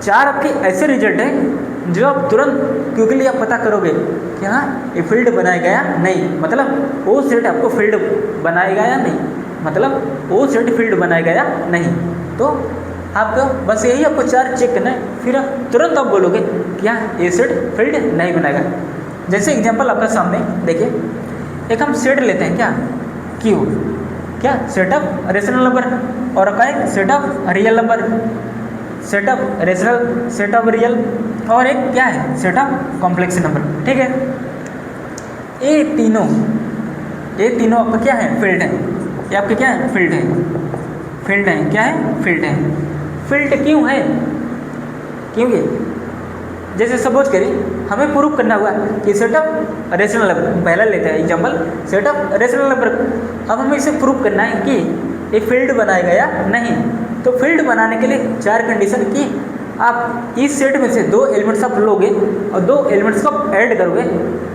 4 आपके ऐसे रिजल्ट हैं जो आप तुरंत क्विकली आप पता करोगे कि हाँ ये फील्ड बनाएगा या नहीं। मतलब वो सेट आपको फील्ड बनाएगा या नहीं, मतलब वो सेट फील्ड बनाएगा या नहीं। तो आपको बस यही आपको 4 चेक करना है, फिर आप तुरंत आप बोलोगे कि हाँ ये सेट फील्ड नहीं बनाएगा। जैसे एग्जांपल आपका सामने देखिए, एक हम सेट लेते हैं क्या? Q, क्या? सेट ऑफ रेशनल नंबर, और क्या है? Set of real number, set of rational, set of real, और एक क्या है? सेट ऑफ कॉम्प्लेक्स नंबर, ठीक है। ये तीनों आपका क्या है? फील्ड है। ये आपके क्या है? फील्ड है, फील्ड है। क्या है? फील्ड है। फील्ड क्यों है? क्योंकि जैसे सपोज करिए हमें प्रूव करना हुआ कि सेट ऑफ रेशनल नंबर, पहला लेते हैं example set of rational number. अब हमें इसे प्रूव करना है कि ये फील्ड बनाएगा या नहीं। तो फील्ड बनाने के लिए चार कंडीशन की आप इस सेट में से दो एलिमेंट्स आप लोगे और दो एलिमेंट्स को ऐड करोगे,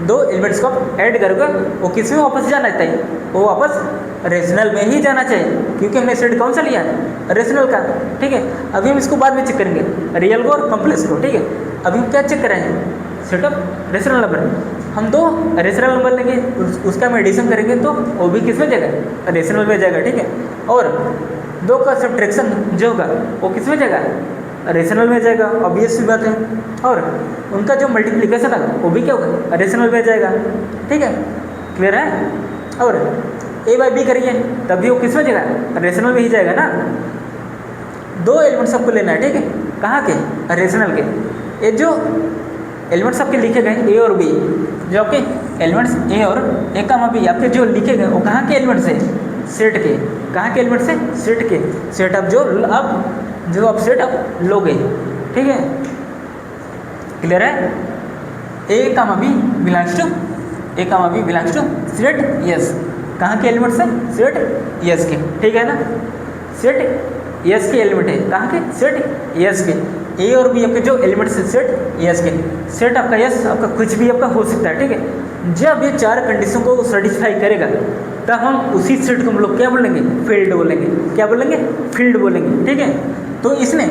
दो एलिमेंट्स को ऐड करोगे, वो किस में वापस जाना चाहिए, वो वापस रेशनल में ही जाना चाहिए, क्योंकि हमने सेट कौन सा लिया है, रेशनल का। ठीक है, अभी हम इसको बाद में चेक करेंगे, रियल को और कॉम्प्लेक्स को। ठीक है, अभी हम क्या चेक करेंगे, सेट ऑफ रेशनल नंबर। हम दो रेशनल नंबर लेंगे, उसका हम एडिशन करेंगे तो वो भी किस में जाएगा, रेशनल में जाएगा। ठीक है, और दो का सब्ट्रैक्शन जो होगा वो किस में जाएगा, रेशनल में जाएगा, ऑब्वियस सी बात है। और उनका जो मल्टीप्लिकेशन है वो भी क्या होगा, रेशनल में जाएगा। ठीक है, क्लियर है। और ए बाई बी करिए तभी वो किस में जाएगा, रेशनल में ही जाएगा ना। दो एलिमेंट्स आपको लेना है। ठीक है, कहाँ के, रेशनल के। ये जो एलिमेंट्स आपके लिखे गए ए और बी, जो आपके एलिमेंट्स ए और ए का बी आपके जो लिखे गए वो कहाँ के एलिमेंट्स है, सेट के। कहाँ के एलिमेंट्स है, सेट के। सेट अप जो आप सेट अप लोगे। ठीक है, क्लियर है। ए का बी बिलोंग्स टू, ए का b belongs to set yes. कहाँ के एलिमेंट्स है, सेट यस के। ठीक है ना, सेट यस के एलिमेंट है, कहाँ के, सेट यस के। ए और बी आपके जो एलिमेंट्स है सेट यस के। सेट आपका यस आपका कुछ भी आपका हो सकता है। ठीक है, जब ये चार कंडीशन को सेटिस्फाई करेगा तब हम उसी सेट को हम लोग क्या बोलेंगे, फील्ड बोलेंगे। क्या बोलेंगे, फील्ड बोलेंगे। ठीक है, तो इसने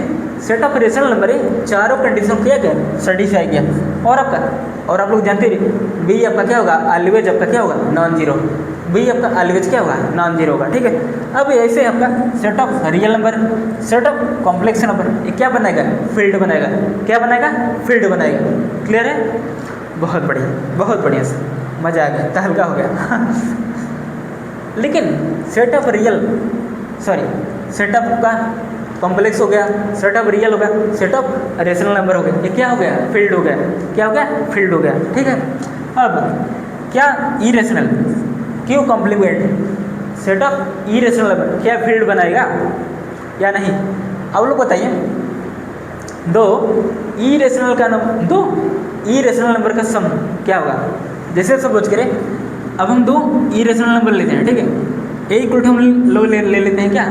सेट ऑफ रेशनल नंबर है चारों कंडीशन किया क्या, सेटिस्फाई किया। और आप लोग जानते रहिए बी आपका क्या होगा, ऑलवेज आपका क्या होगा, नॉन जीरो। बी आपका ऑलवेज क्या होगा, नॉन जीरो होगा। ठीक है, अब ऐसे आपका set of real number, set of complex number, ये क्या बनाएगा, फील्ड बनाएगा। क्या बनाएगा, फील्ड बनाएगा। क्लियर है, बहुत बढ़िया, बहुत बढ़िया से मज़ा आ गया, हल्का हो गया। लेकिन set of real, sorry set of का कॉम्प्लेक्स हो गया, सेट ऑफ रियल हो गया, सेट ऑफ रेशनल नंबर हो गया, ये क्या हो गया, फील्ड हो गया। क्या हो गया, फील्ड हो गया। ठीक है, अब क्या इरेशनल, क्यों complement, set of irrational number क्या फील्ड बनाएगा या नहीं। अब लोग बताइए, दो इरेशनल का नंबर, दो इरेशनल नंबर का सम क्या होगा। जैसे सपोज करें अब हम दो इरेशनल नंबर लेते हैं। ठीक है, ए इक्वल टू हम लोग ले लेते हैं क्या,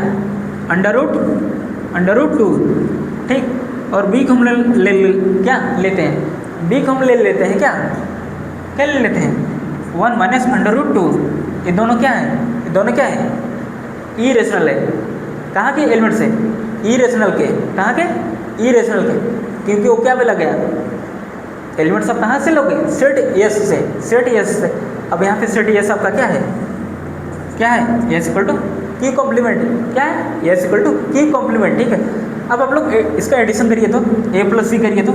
अंडर रूट 2। ठीक, और बी को हम क्या लेते हैं, बी को हम ले लेते हैं क्या ले लेते हैं, 1 माइनस अंडर रूट 2। ये दोनों क्या है, ये दोनों क्या है, इरेशनल है। कहाँ के एलिमेंट्स है, इरेशनल के। कहाँ के, इरेशनल के, क्योंकि वो क्या मिला गया, एलिमेंट्स आप कहाँ से लोगे, सेट यस से, सेट यस से। अब यहाँ पे सेट यस आपका क्या है, क्या है, यस इक्वल टू की कॉम्प्लीमेंट। क्या है, यस इक्वल टू की कॉम्प्लीमेंट। ठीक है, अब आप लोग इसका एडिशन करिए तो ए प्लस सी करिए तो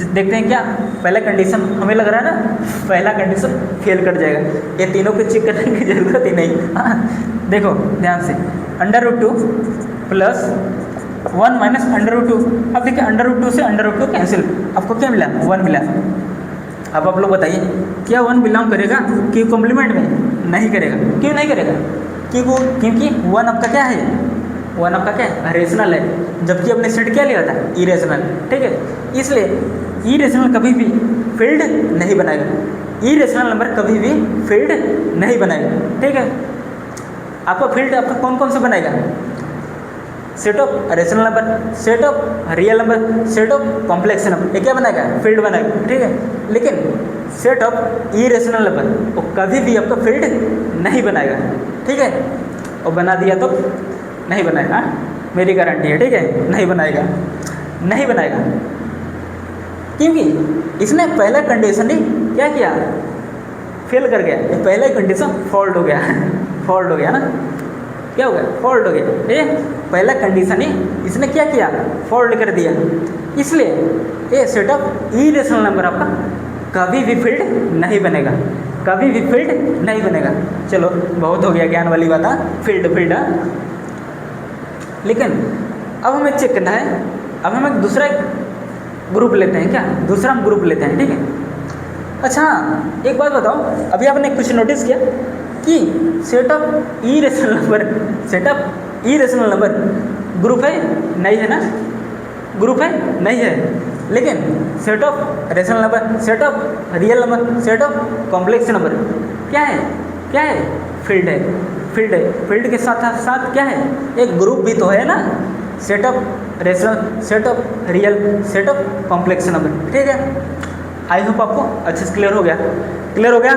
देखते हैं क्या, पहला कंडीशन हमें लग रहा है ना, पहला कंडीशन फेल कर जाएगा। ये तीनों को चेक करने की जरूरत ही नहीं। हाँ देखो ध्यान से, under root 2 plus 1 minus under root 2। अब देखिए अंडर रूट 2 से अंडर रूट 2 कैंसिल, आपको क्या मिला, 1 मिला। अब आप लोग बताइए क्या 1 बिलोंग करेगा कि कॉम्प्लीमेंट में, नहीं करेगा। क्यों नहीं करेगा, क्योंकि 1 आपका क्या है, 1 आपका क्या है, रेशनल है, जबकि अपने सेट क्या लिया था, इरेशनल। ठीक है, इसलिए इरेशनल कभी भी फील्ड नहीं बनाएगा, इरेशनल नंबर कभी भी फील्ड नहीं बनाएगा। ठीक है, आपका फील्ड आपका कौन कौन सा बनाएगा, set of rational number, set of real number, set of complex number, ये क्या बनाएगा, फील्ड बनाएगा। ठीक है, लेकिन सेट ऑफ इरेशनल नंबर वो कभी भी आपका फील्ड नहीं बनाएगा। ठीक है, और बना दिया तो नहीं बनाएगा, मेरी गारंटी है। ठीक है, नहीं बनाएगा, नहीं बनाएगा, क्योंकि इसने पहला कंडीशन ही क्या किया, फेल कर गया। ये पहला कंडीशन फॉल्ट हो गया, फॉल्ट हो गया ना, क्या हो गया, फॉल्ट हो गया। ये पहला कंडीशन ही इसने क्या किया, फॉल्ट कर दिया। इसलिए ये सेट ऑफ इरेशनल नंबर आपका कभी भी फील्ड नहीं बनेगा, कभी भी फील्ड नहीं बनेगा। चलो बहुत हो गया ज्ञान वाली बात, फील्ड फील्ड। लेकिन अब हमें चेक करना है, अब हम एक दूसरा ग्रुप लेते हैं क्या, दूसरा हम ग्रुप लेते हैं। ठीक है, अच्छा एक बात बताओ, अभी आपने कुछ नोटिस किया कि set of irrational number, set of irrational number group है, नहीं है ना, ग्रुप है, नहीं है। लेकिन set of rational number, set of real number, set of complex number. क्या है, क्या है, फील्ड है, फील्ड है। फील्ड के साथ साथ क्या है, एक ग्रुप भी तो है ना, set of rational, set of real, set of complex number. ठीक है, आई होप आपको अच्छे से क्लियर हो गया, क्लियर हो गया,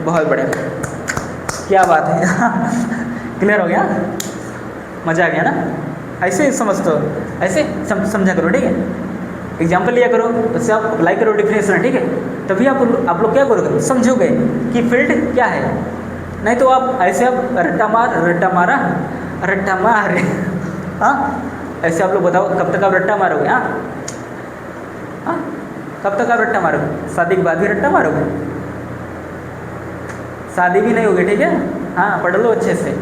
बहुत बढ़िया, क्या बात है क्लियर हो गया, मज़ा आ गया ना। ऐसे ही समझते हो, ऐसे समझा करो, ठीक है, एग्जाम्पल लिया करो, उससे आप अप्लाई करो डिफिनेशन, ठीक है, तभी आप लोग क्या करोगे, समझोगे कि फील्ड क्या है। नहीं तो आप ऐसे आप रट्टा मारा रट्टा मार हाँ, ऐसे आप लोग बताओ कब तक आप रट्टा मारोगे। हाँ हाँ, कब तक आप रट्टा मारोगे, शादी के बाद भी रट्टा मारोगे, शादी भी नहीं होगी, ठीक है। हाँ, पढ़ लो अच्छे से,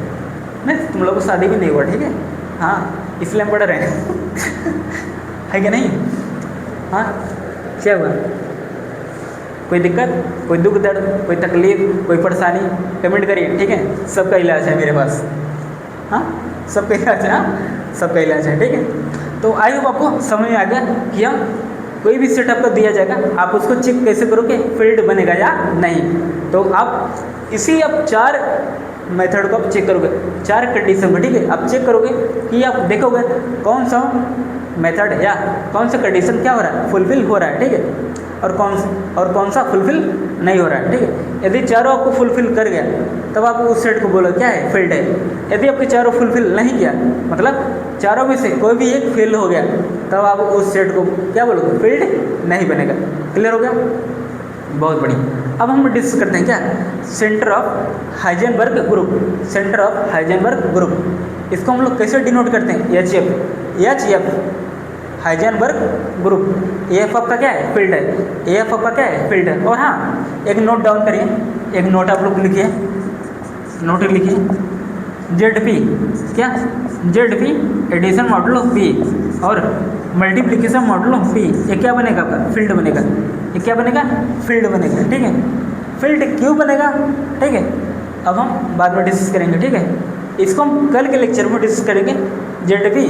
नहीं तुम लोग को शादी भी नहीं हुआ, ठीक है। हाँ, इसलिए हम पढ़ रहे हैं है कि नहीं। हाँ, क्या हुआ, कोई दिक्कत, कोई दुख दर्द, कोई तकलीफ, कोई परेशानी, कमेंट करिए, ठीक है। सबका इलाज है मेरे पास, हाँ सबका इलाज है, हाँ सबका इलाज है, ठीक है। तो आई होप आपको समझ में आ गया कि हम कोई भी सेटअप को दिया जाएगा, आप उसको चेक कैसे करोगे फील्ड बनेगा या नहीं। तो आप इसी आप 4 मेथड को आप चेक करोगे, 4 कंडीशन को, ठीक है। आप चेक करोगे कि आप देखोगे कौन सा मेथड या कौन सा कंडीशन क्या हो रहा है, फुलफिल हो रहा है, ठीक है, और कौन सा फुलफिल नहीं हो रहा है, ठीक है। यदि चारों आपको फुलफिल कर गया तब आप उस सेट को बोलो क्या है, फील्ड है। यदि आपके चारों फुलफिल नहीं किया, मतलब चारों में से कोई भी एक फेल हो गया, तब आप उस सेट को क्या बोलोगे, फील्ड नहीं बनेगा। क्लियर हो गया, बहुत बढ़िया। अब हम डिस्कस करते हैं क्या, centre of Heisenberg group, centre of Heisenberg group. इसको हम लोग कैसे डिनोट करते हैं, H F Heisenberg group. F आपका क्या है, फील्ड है, एफ आपका क्या है, फील्ड है। और हाँ, एक नोट डाउन करिए, एक नोट आप लोग लिखिए, नोट लिखिए, जेड पी क्या, Z P edition modulo P और मल्टीप्लिकेशन मॉडुलो पी, ये क्या बनेगा आपका, फील्ड बनेगा। ये क्या बनेगा, फील्ड बनेगा, ठीक है। फील्ड क्यों बनेगा, ठीक है, अब हम बाद में डिस्कस करेंगे, ठीक है। इसको हम कल के लेक्चर में डिस्कस करेंगे। Z P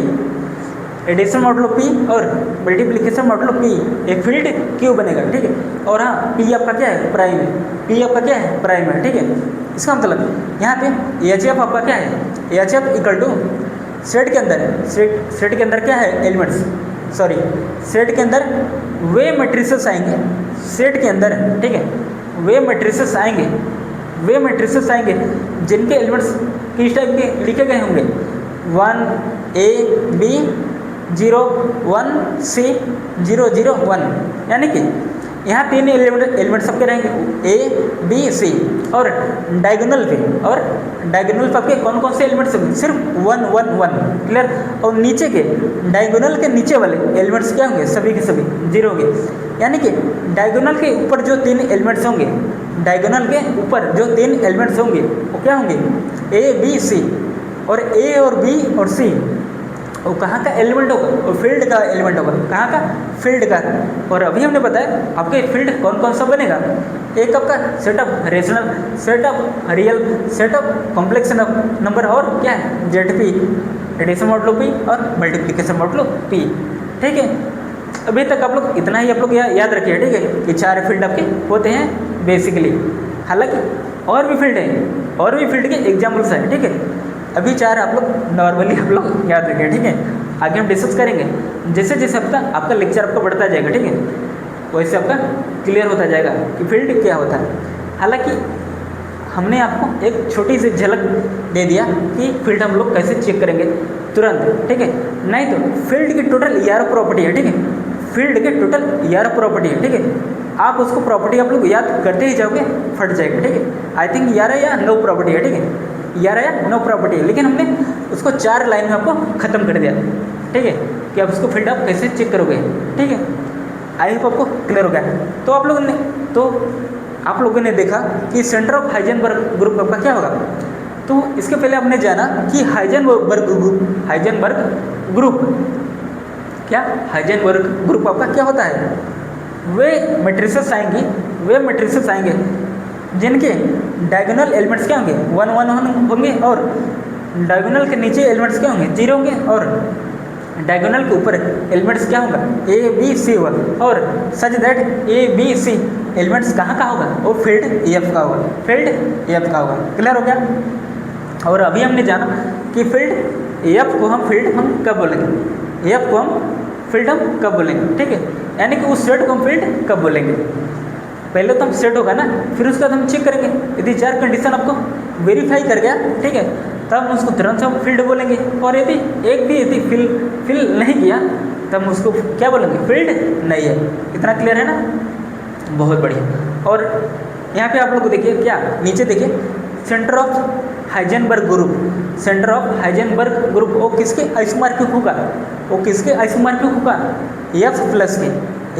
edition modulo P और मल्टीप्लिकेशन मॉडुलो पी, एक फील्ड क्यों बनेगा, ठीक है। और हाँ, पी आपका क्या है, प्राइम है, पी आपका क्या है, प्राइम है, ठीक है। इसका मतलब यहाँ पे एच एफ आपका क्या है, H F equal to set के अंदर, सेट के अंदर क्या है, एलिमेंट्स, सॉरी सेट के अंदर वे मैट्रिसेस आएंगे, सेट के अंदर, ठीक है, वे मैट्रिसेस आएंगे, वे मैट्रिसेस आएंगे जिनके एलिमेंट्स किस टाइप के लिखे गए होंगे, 1 A B 0 1 C 0 0 1, यानी कि यहाँ 3 एलिमेंट सबके रहेंगे, A B C, और डायगोनल पे, और डायगोनल पे आपके कौन कौन से एलिमेंट्स होंगे, सिर्फ 1 1 1, क्लियर। और नीचे के डायगोनल के नीचे वाले एलिमेंट्स क्या होंगे, सभी के सभी 0 होंगे, यानी कि डायगोनल के ऊपर जो 3 एलिमेंट्स होंगे, डायगोनल के ऊपर जो 3 एलिमेंट्स होंगे वो क्या होंगे, A B C, और A और B और C वो कहाँ का एलिमेंट होगा, वो फील्ड का एलिमेंट होगा, कहाँ का, फील्ड का। और अभी हमने बताया आपके फील्ड कौन कौन सा बनेगा, एक आपका set of rational, set of real, set of complex number, और क्या है, Z P edition modulo P और मल्टीप्लिकेशन मॉडुलो पी, ठीक है। अभी तक आप लोग इतना ही आप लोग याद रखिए, ठीक है, कि 4 फील्ड आपके होते हैं बेसिकली। हालांकि और भी फील्ड है, और भी फील्ड के एग्जाम्पल्स हैं, ठीक है। अभी 4 आप लोग नॉर्मली आप लोग याद रखें, ठीक है। आगे हम डिस्कस करेंगे, जैसे जैसे आपका लेक्चर आपका बढ़ता जाएगा, ठीक है, वैसे आपका क्लियर होता जाएगा कि फील्ड क्या होता है। हालांकि हमने आपको एक छोटी सी झलक दे दिया कि फील्ड हम लोग कैसे चेक करेंगे तुरंत, ठीक है। नहीं तो फील्ड की टोटल 11 प्रॉपर्टी है, ठीक है, फील्ड के टोटल 11 प्रॉपर्टी है, ठीक है। आप उसको प्रॉपर्टी आप लोग याद करते ही जाओगे, फट जाएगा, ठीक है। आई थिंक 11 या 9 प्रॉपर्टी है, ठीक है, 11 या 9 प्रॉपर्टी है, लेकिन हमने उसको 4 लाइन में आपको ख़त्म कर दिया, ठीक है, कि आप उसको फील्ड आप कैसे चेक करोगे, ठीक है। आई होप आपको क्लियर हो गया। तो आप लोगों ने देखा कि सेंटर ऑफ हाइजेनबर्ग ग्रुप आपका क्या होगा। तो इसके पहले आपने जाना कि हाइजेनबर्ग ग्रुप क्या, हाइजेनबर्ग ग्रुप आपका क्या होता है, वे मैट्रिसेस आएंगे जिनके डायगोनल एलिमेंट्स क्या होंगे, 1 1 1 होंगे, और डायगोनल के नीचे एलिमेंट्स क्या होंगे, 0 होंगे, और डायगोनल के ऊपर एलिमेंट्स क्या होगा, ए बी सी होगा, और such that a b c elements कहाँ का होगा, वो फील्ड एफ का होगा, फील्ड एफ का होगा। क्लियर हो गया। और अभी हमने जाना कि फील्ड एफ को हम फील्ड हम कब बोलेंगे, एफ को हम फील्ड हम कब बोलेंगे, ठीक है, यानी कि उस सेट को हम फील्ड कब बोलेंगे। पहले तो हम सेट होगा ना, फिर उसके बाद हम चेक करेंगे, यदि 4 कंडीशन आपको वेरीफाई कर गया, ठीक है, तब हम उसको तुरंत हम फील्ड बोलेंगे। और यदि एक भी यदि फिल नहीं किया तब हम उसको क्या बोलेंगे, फील्ड नहीं है। इतना क्लियर है ना, बहुत बढ़िया। और यहाँ पे आप लोग को देखिए क्या, नीचे देखिए centre of Heisenberg group, centre of Heisenberg group वो किसके आइसोमॉर्फिक होगा, वो किसके आइसोमॉर्फिक होगा, एफ प्लस के,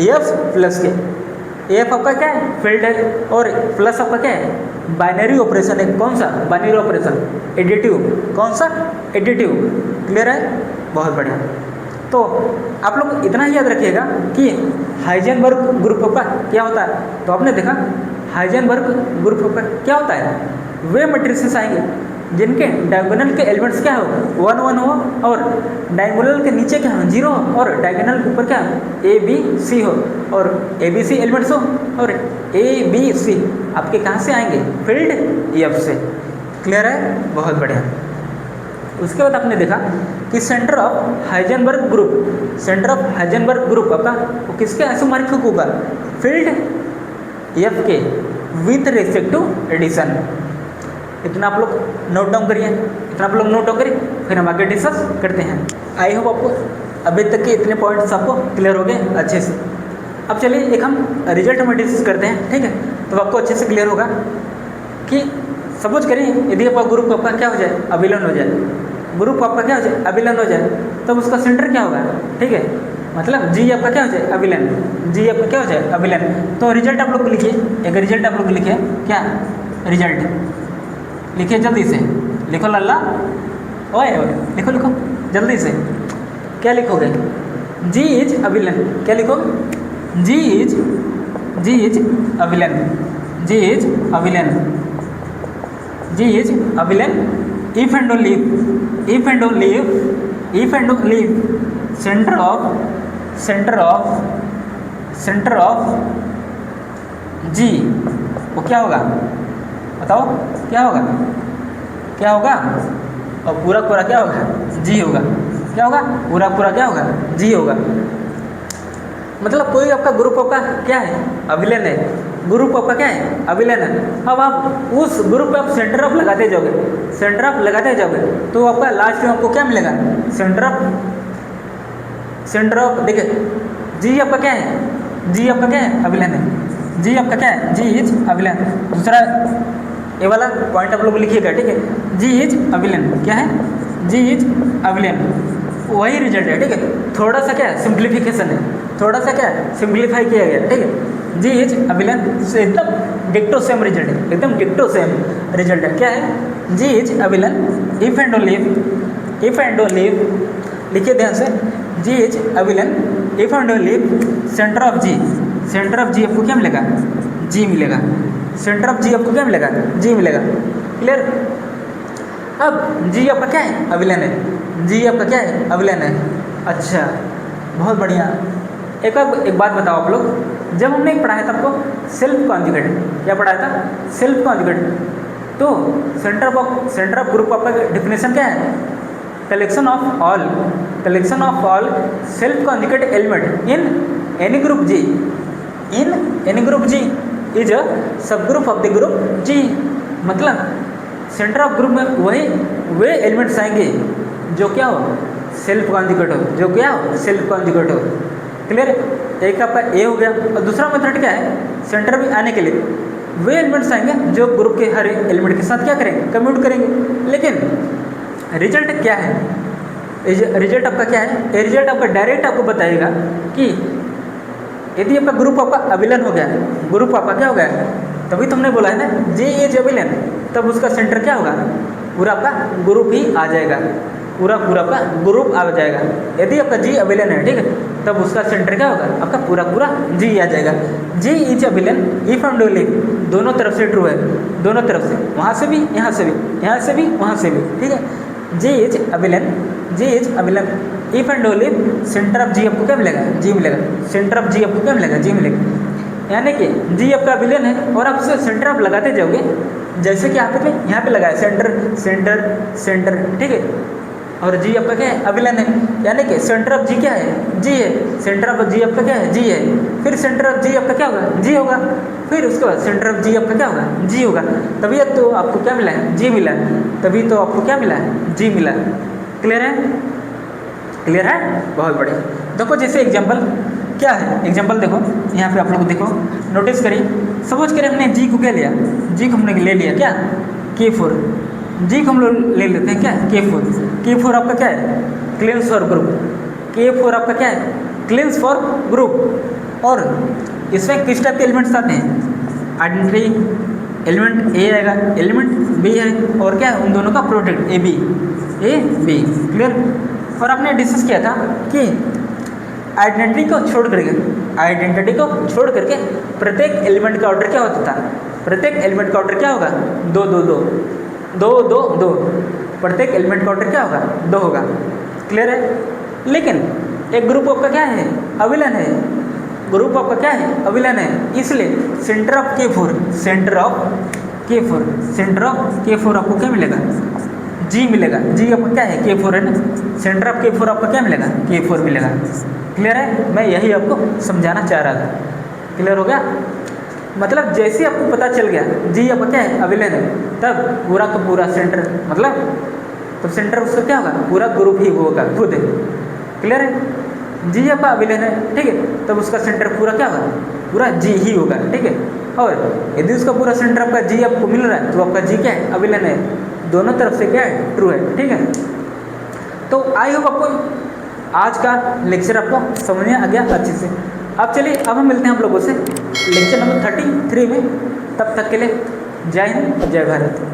एफ प्लस के। एफ आपका क्या है, फील्ड है, और प्लस आपका क्या है, बाइनरी ऑपरेशन है। कौन सा बाइनरी ऑपरेशन, एडिटिव, कौन सा एडिटिव। क्लियर है, बहुत बढ़िया। तो आप लोग इतना ही याद रखिएगा कि हाइजेनबर्ग ग्रुप का क्या होता है। तो आपने देखा हाइजेनबर्ग ग्रुप का क्या होता है, वे मैट्रिसेस आएंगे जिनके डायगोनल के एलिमेंट्स क्या हो, 1 1 हो, और डायगोनल के नीचे क्या हो, 0 हो, और डायगोनल के ऊपर क्या हो, ए बी सी हो, और ए बी सी एलिमेंट्स हो, और ए बी सी आपके कहाँ से आएंगे, फील्ड एफ से। क्लियर है, बहुत बढ़िया। उसके बाद आपने देखा कि centre of Heisenberg group, centre of Heisenberg group आपका वो किसके आइसोमॉर्फिक होगा, फील्ड एफ के विथ रेस्पेक्ट टू एडिशन। इतना आप लोग नोट डाउन करिए, इतना आप लोग नोट डाउन करिए, फिर हम आगे डिस्कस करते हैं। आई होप आपको अभी तक के इतने पॉइंट्स आपको क्लियर हो गए अच्छे से। अब चलिए एक हम रिजल्ट में डिस्कस करते हैं, ठीक है, तो आपको अच्छे से क्लियर होगा कि सपोज करिए यदि आपका ग्रुप आपका क्या हो जाए, अविलन हो जाए, ग्रुप आपका क्या हो जाए, अविलन हो जाए, तब उसका सेंटर क्या होगा, ठीक है, मतलब जी आपका क्या हो जाए, अविलन, जी आपका क्या हो जाए, अविलन। तो रिजल्ट आप लोग लिखिए, एक रिजल्ट आप लोग लिखिए, क्या रिजल्ट लिखिए, जल्दी से लिखो लल्ला, ओए लिखो लिखो जल्दी से। क्या लिखोगे, जी इज अविलन, क्या लिखोगे, G is abelian, G is abelian, G is abelian, if and only if and only if and only centre of G वो क्या होगा, बताओ क्या होगा, क्या होगा, और पूरा पूरा क्या होगा, जी होगा, क्या होगा, पूरा पूरा क्या होगा, जी होगा। मतलब कोई आपका ग्रुप आपका क्या है, अविलन है, ग्रुप आपका क्या है, अविलन है। अब आप उस ग्रुप पे आप सेंटर ऑफ लगाते जाओगे, सेंटर ऑफ लगाते जाओगे, तो आपका लास्ट में आपको क्या मिलेगा, सेंटर ऑफ देखिए, जी आपका क्या है, जी आपका क्या है, अविलन है, जी आपका क्या है, जी इज अविलन। दूसरा ये वाला पॉइंट आप लोग लिखिएगा, ठीक है, जी इज अविलन, क्या है, जी इज अविलन, वही रिजल्ट है, ठीक है। थोड़ा सा क्या है, सिंप्लीफिकेशन है, थोड़ा सा क्या है, सिंप्लीफाई किया गया, ठीक है। जी इज अविलन से एकदम डिक्टो सेम रिजल्ट है, एकदम डिक्टो सेम रिजल्ट है। क्या है, G is abelian, if and only लिखिए ध्यान से, G is abelian, if and only centre of G आपको क्या मिलेगा, जी मिलेगा, सेंटर ऑफ जी आपको क्या मिलेगा, जी मिलेगा। क्लियर। अब जी आपका क्या है, अविलन है, जी आपका क्या है, अविलन है। अच्छा, बहुत बढ़िया। एक बात बताओ आप लोग, जब हमने पढ़ाया था आपको सेल्फ कॉन्जुगेट, क्या पढ़ाया था, सेल्फ कॉन्जुगेट, तो सेंटर ऑफ ग्रुप आपका डेफिनेशन क्या है, collection of all self conjugate element in any group G, in any group G is a सब group of the group G. मतलब सेंटर ऑफ ग्रुप में वे एलिमेंट्स आएंगे जो क्या हो, सेल्फ कॉन्जुगेट हो, जो क्या हो, सेल्फ कॉन्जुगेट हो। क्लियर। एक आपका ए हो गया, और दूसरा मेथड क्या है, सेंटर में आने के लिए वे एलिमेंट्स आएंगे जो ग्रुप के हर एलिमेंट के साथ क्या करेंगे, कम्यूट करेंगे। लेकिन रिजल्ट क्या है, रिजल्ट आपका क्या है, रिजल्ट आपका डायरेक्ट आपको बताएगा कि यदि आपका ग्रुप आपका अविलन हो गया, ग्रुप आपका क्या हो गया, तभी तुमने बोला है ना जी इज अविलन, तब उसका सेंटर क्या होगा, पूरा आपका ग्रुप ही आ जाएगा, पूरा आपका ग्रुप आ जाएगा। यदि आपका जी अविलन है, ठीक है, तब उसका सेंटर क्या होगा, आपका पूरा जी आ जाएगा। जी is abelian if and only, दोनों तरफ से ट्रू है, दोनों तरफ से, वहाँ से भी, यहाँ से भी, यहाँ से भी, वहाँ से भी, ठीक है। G is abelian if and only centre of G आपको क्या मिलेगा, जी मिलेगा। सेंटर ऑफ जी आपको क्या मिलेगा, जी मिलेगा। यानी कि जी आपका विलेन है और आप उसे सेंटर आप लगाते जाओगे, जैसे कि यहाँ पे लगाया सेंटर सेंटर सेंटर, ठीक है। और जी आपका क्या है, अविलन है। यानी कि सेंटर ऑफ जी क्या है, जी है। सेंटर ऑफ जी आपका क्या है, जी है। फिर सेंटर ऑफ जी आपका क्या होगा, जी होगा। फिर उसके बाद सेंटर ऑफ जी आपका क्या होगा, जी होगा। तभी तो आपको क्या मिला है, जी मिला है। तभी तो आपको क्या मिला है, जी मिला है। क्लियर है, क्लियर है, बहुत बढ़िया। देखो जैसे एग्जाम्पल क्या है, एग्जाम्पल देखो यहाँ पे आप लोग देखो, नोटिस करिए। सपोज करें हमने जी को क्या लिया, जी को हमने ले लिया क्या, K4। जी को हम लोग ले लेते हैं क्या, K4। K4 आपका क्या है, क्लेंस फॉर ग्रुप। K4 आपका क्या है, क्लेंस फॉर ग्रुप। और इसमें किस टाइप के एलिमेंट्स आते हैं, आइडेंटिटी एलिमेंट ए आएगा, एलिमेंट बी है, और क्या है उन दोनों का प्रोडक्ट ए बी। क्लियर। और आपने डिस्कस किया था कि आइडेंटिटी को छोड़ करके प्रत्येक एलिमेंट का ऑर्डर क्या होता था, प्रत्येक एलिमेंट का ऑर्डर क्या होगा, दो दो दो दो दो दो। प्रत्येक एलिमेंट का ऑर्डर क्या होगा, दो होगा। क्लियर है। लेकिन एक ग्रुप आपका क्या है, अविलन है। ग्रुप आपका क्या है, अविलन है। इसलिए centre of K4, centre of K4 आपको क्या मिलेगा, जी मिलेगा। जी आपका क्या है, K4 है ना। सेंटर ऑफ K4 आपका क्या मिलेगा, K4 मिलेगा। क्लियर है। मैं यही आपको समझाना चाह रहा था। क्लियर हो गया। मतलब जैसे आपको पता चल गया जी आपका क्या है, अविलेन है, तब पूरा का पूरा सेंटर, मतलब तो सेंटर उसका क्या होगा, पूरा ग्रुप ही होगा खुद है। क्लियर है। जी आपका अविलेन है, ठीक है, तब उसका सेंटर पूरा क्या होगा, पूरा जी ही होगा। ठीक है। और यदि उसका पूरा सेंटर आपका जी आपको मिल रहा है तो आपका जी क्या है, अविलेन है। दोनों तरफ से क्या है, ट्रू है। ठीक है। तो आई होप आपको आज का लेक्चर आपको समझ में आ गया अच्छे से। अब चलिए अब हम मिलते हैं आप लोगों से लेक्चर नंबर 33 में। तब तक के लिए जय हिंद, जय भारत।